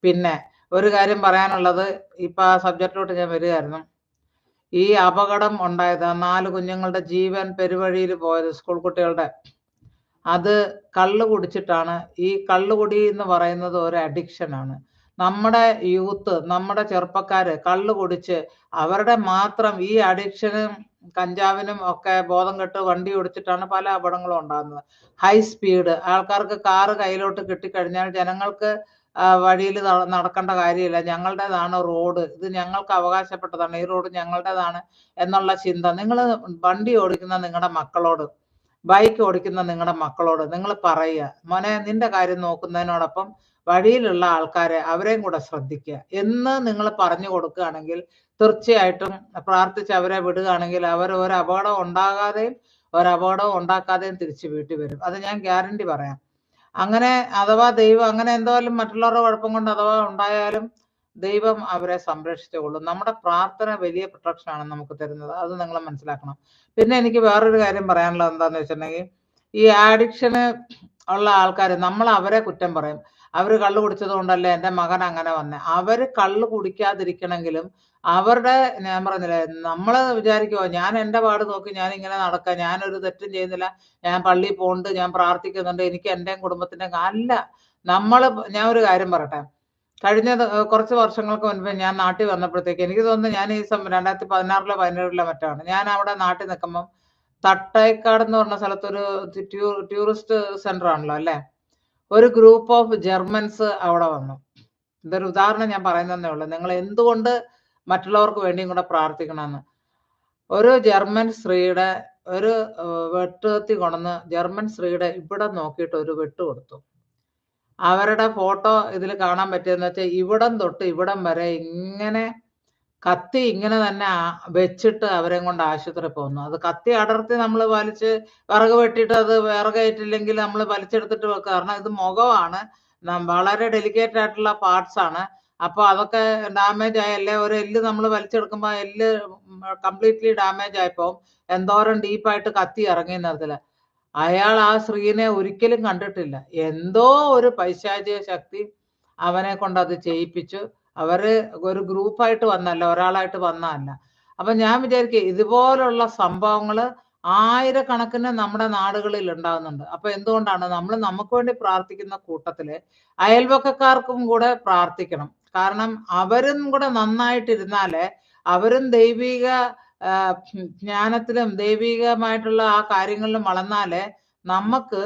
പിന്നെ ഒരു കാര്യം പറയാനുള്ളത്, ഇപ്പൊ ആ സബ്ജക്റ്റിലോട്ട് ഞാൻ വരികയായിരുന്നു. ഈ അപകടം ഉണ്ടായത്, 4 കുഞ്ഞുങ്ങളുടെ ജീവൻ പെരുവഴിയിൽ പോയത്, സ്കൂൾ കുട്ടികളുടെ, അത് കള്ള് കുടിച്ചിട്ടാണ്. ഈ കള്ളുകുടി എന്ന് പറയുന്നത് ഒരു അഡിക്ഷനാണ്. നമ്മുടെ യൂത്ത്, നമ്മുടെ ചെറുപ്പക്കാര് കള്ള് കുടിച്ച് അവരുടെ മാത്രം ഈ അഡിക്ഷനും കഞ്ചാവിനും ഒക്കെ ബോധം കെട്ട് വണ്ടി ഓടിച്ചിട്ടാണ് പല അപകടങ്ങളും ഉണ്ടാകുന്നത്. ഹൈ സ്പീഡ്, ആൾക്കാർക്ക് കാറ് കയ്യിലോട്ട് കിട്ടിക്കഴിഞ്ഞാൽ ജനങ്ങൾക്ക് വഴിയിൽ നടക്കേണ്ട കാര്യമില്ല. ഞങ്ങളുടേതാണ് റോഡ്, ഇത് ഞങ്ങൾക്ക് അവകാശപ്പെട്ടതാണ്, ഈ റോഡ് ഞങ്ങളുടേതാണ് എന്നുള്ള ചിന്ത. നിങ്ങൾ വണ്ടി ഓടിക്കുന്ന നിങ്ങളുടെ മക്കളോട് ബൈക്ക് ഓടിക്കുന്ന നിങ്ങളുടെ മക്കളോട് നിങ്ങൾ പറയുക, മോനെ നിന്റെ കാര്യം നോക്കുന്നതിനോടൊപ്പം വഴിയിലുള്ള ആൾക്കാരെ അവരെയും കൂടെ ശ്രദ്ധിക്കുക എന്ന് നിങ്ങൾ പറഞ്ഞു കൊടുക്കുകയാണെങ്കിൽ തീർച്ചയായിട്ടും പ്രാർത്ഥിച്ച് അവരെ വിടുകയാണെങ്കിൽ അവർ ഒരു അപകടം ഉണ്ടാക്കാതെയും തിരിച്ച് വീട്ടിൽ വരും. അത് ഞാൻ ഗ്യാരണ്ടി പറയാം. അങ്ങനെ അഥവാ ദൈവം അങ്ങനെ എന്തോലും മറ്റുള്ളവരുടെ കുഴപ്പം കൊണ്ട് അഥവാ ഉണ്ടായാലും ദൈവം അവരെ സംരക്ഷിച്ചുകൊള്ളും. നമ്മുടെ പ്രാർത്ഥന വലിയ പ്രൊട്ടക്ഷനാണ് നമുക്ക് തരുന്നത്. അത് നിങ്ങൾ മനസ്സിലാക്കണം. പിന്നെ എനിക്ക് വേറൊരു കാര്യം പറയാനുള്ളത് എന്താന്ന് വെച്ചിട്ടുണ്ടെങ്കിൽ, ഈ ആഡിക്ഷന് ഉള്ള ആൾക്കാർ നമ്മൾ അവരെ കുറ്റം പറയും. അവർ കള്ളു കുടിച്ചത് കൊണ്ടല്ലേ എൻ്റെ മകൻ അങ്ങനെ വന്നേ. അവർ കള്ളു കുടിക്കാതിരിക്കണമെങ്കിലും അവരുടെ, ഞാൻ പറഞ്ഞില്ലേ, നമ്മൾ വിചാരിക്കുമോ ഞാൻ എൻ്റെ പാട് നോക്കി ഞാൻ ഇങ്ങനെ നടക്കാം, ഞാനൊരു തെറ്റും ചെയ്യുന്നില്ല, ഞാൻ പള്ളിയിൽ പോകുന്നുണ്ട്, ഞാൻ പ്രാർത്ഥിക്കുന്നുണ്ട്, എനിക്ക് എൻ്റെയും കുടുംബത്തിൻ്റെ അല്ല. ഞാൻ ഒരു കാര്യം പറയട്ടെ. കഴിഞ്ഞ കുറച്ച് വർഷങ്ങൾക്ക് മുൻപ് ഞാൻ നാട്ടിൽ വന്നപ്പോഴത്തേക്ക് എനിക്ക് തോന്നുന്നു ഞാൻ ഈ 2016 17 മറ്റാണ് ഞാൻ അവിടെ നാട്ടിൽ നിൽക്കുമ്പം തട്ടേക്കാട് എന്ന് പറഞ്ഞ സ്ഥലത്തൊരു ടൂറിസ്റ്റ് സെന്റർ ആണല്ലോ അല്ലേ, ഒരു ഗ്രൂപ്പ് ഓഫ് ജർമ്മൻസ് അവിടെ വന്നു. ഇതൊരു ഉദാഹരണം ഞാൻ പറയുന്നതേ ഉള്ളൂ. നിങ്ങൾ എന്തുകൊണ്ട് മറ്റുള്ളവർക്ക് വേണ്ടിയും കൂടെ പ്രാർത്ഥിക്കണമെന്ന്. ഒരു ജർമ്മൻ സ്ത്രീയുടെ ഒരു വെട്ടുകത്തി കൊണ്ടുവന്ന് ജർമ്മൻ സ്ത്രീയുടെ ഇവിടെ നോക്കിയിട്ട് ഒരു വെട്ട് കൊടുത്തു. അവരുടെ ഫോട്ടോ ഇതിൽ കാണാൻ പറ്റിയെന്ന് വെച്ചാൽ ഇവിടം തൊട്ട് ഇവിടം വരെ ഇങ്ങനെ കത്തി ഇങ്ങനെ തന്നെ വെച്ചിട്ട് അവരെയും കൊണ്ട് ആശുപത്രി പോകുന്നു. അത് കത്തി അടർത്തി നമ്മൾ വലിച്ച് വിറക് വെട്ടിയിട്ട് അത് വിറകയറ്റില്ലെങ്കിൽ നമ്മൾ വലിച്ചെടുത്തിട്ട് വെക്കുക. കാരണം ഇത് മുഖമാണ്, വളരെ ഡെലിക്കേറ്റ് ആയിട്ടുള്ള പാർട്സ് ആണ്. അപ്പൊ അതൊക്കെ ഡാമേജ് ആയല്ലേ, ഒരു എല്ല് നമ്മൾ വലിച്ചെടുക്കുമ്പോൾ എല്ല് കംപ്ലീറ്റ്ലി ഡാമേജ് ആയപ്പോ എന്തോരം ഡീപ്പായിട്ട് കത്തി ഇറങ്ങിയ തരത്തില്. അയാൾ ആ സ്ത്രീനെ ഒരിക്കലും കണ്ടിട്ടില്ല. എന്തോ ഒരു പൈശാചിക ശക്തി അവനെ കൊണ്ട് അത് ചെയ്യിപ്പിച്ചു. അവര് ഒരു ഗ്രൂപ്പായിട്ട് വന്നല്ല, ഒരാളായിട്ട് വന്നതല്ല. അപ്പൊ ഞാൻ വിചാരിക്കുക ഇതുപോലുള്ള സംഭവങ്ങള് ആയിരക്കണക്കിന് നമ്മുടെ നാടുകളിൽ ഉണ്ടാകുന്നുണ്ട്. അപ്പൊ എന്തുകൊണ്ടാണ് നമ്മൾ നമുക്ക് വേണ്ടി പ്രാർത്ഥിക്കുന്ന കൂട്ടത്തില് അയൽവക്കക്കാർക്കും കൂടെ പ്രാർത്ഥിക്കണം. കാരണം അവരും കൂടെ നന്നായിട്ടിരുന്നാലേ, അവരും ദൈവിക ജ്ഞാനത്തിലും ദൈവികമായിട്ടുള്ള ആ കാര്യങ്ങളിലും വളർന്നാലേ നമുക്ക്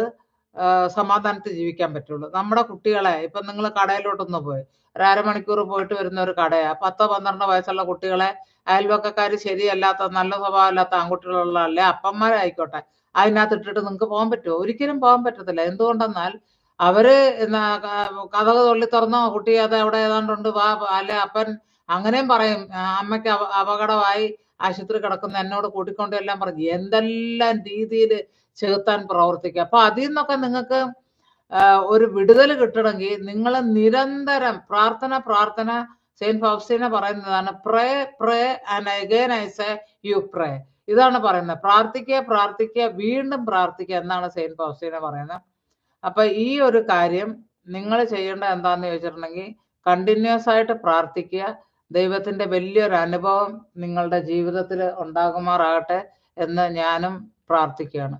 സമാധാനത്തിൽ ജീവിക്കാൻ പറ്റുള്ളൂ. നമ്മുടെ കുട്ടികളെ ഇപ്പൊ നിങ്ങൾ കടയിലോട്ടൊന്ന് പോയി ഒരു അരമണിക്കൂർ പോയിട്ട് വരുന്ന ഒരു കടയാ, 10-12 വയസ്സുള്ള കുട്ടികളെ അയൽവക്കക്കാർ ശരിയല്ലാത്ത, നല്ല സ്വഭാവമില്ലാത്ത ആൺകുട്ടികളുള്ളതല്ലേ, അപ്പന്മാരായിക്കോട്ടെ, അതിനകത്ത് ഇട്ടിട്ട് നിങ്ങൾക്ക് പോകാൻ പറ്റുമോ? ഒരിക്കലും പോകാൻ പറ്റത്തില്ല. എന്തുകൊണ്ടെന്നാൽ അവര് കഥക് തൊള്ളി തുറന്നോ, കുട്ടി അത് അവിടെ ഏതാണ്ടുണ്ട് വാ, അല്ലെ അപ്പൻ അങ്ങനെയും പറയും, അമ്മയ്ക്ക് അപകടമായി ആശുപത്രി കിടക്കുന്ന എന്നോട് കൂട്ടിക്കൊണ്ട് എല്ലാം പറഞ്ഞു എന്തെല്ലാം രീതിയിൽ ചെകുത്താൻ പ്രവർത്തിക്കുക. അപ്പൊ അതിൽ നിന്നൊക്കെ നിങ്ങൾക്ക് ഒരു വിടുതൽ കിട്ടണമെങ്കിൽ നിങ്ങൾ നിരന്തരം പ്രാർത്ഥന സെയിന്റ് ഫൗസ്റ്റീന പറയുന്നതാണ്, pray and again I say you pray. ഇതാണ് പറയുന്നത്, പ്രാർത്ഥിക്കുക വീണ്ടും പ്രാർത്ഥിക്കുക എന്നാണ് സെയിന്റ് ഫൗസ്റ്റീന പറയുന്നത്. അപ്പൊ ഈ ഒരു കാര്യം നിങ്ങൾ ചെയ്യേണ്ടത് എന്താന്ന് ചോദിച്ചിട്ടുണ്ടെങ്കിൽ കണ്ടിന്യൂസ് ആയിട്ട് പ്രാർത്ഥിക്കുക. ദൈവത്തിന്റെ വലിയൊരു അനുഭവം നിങ്ങളുടെ ജീവിതത്തിൽ ഉണ്ടാകുമാറാകട്ടെ എന്ന് ഞാനും പ്രാർത്ഥിക്കുകയാണ്.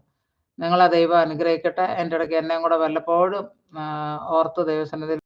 നിങ്ങളെ ദൈവം അനുഗ്രഹിക്കട്ടെ. എൻ്റെ ഇടയ്ക്ക് എന്നെയും കൂടെ വല്ലപ്പോഴും ഓർത്ത് ദൈവസന്നിധിയിൽ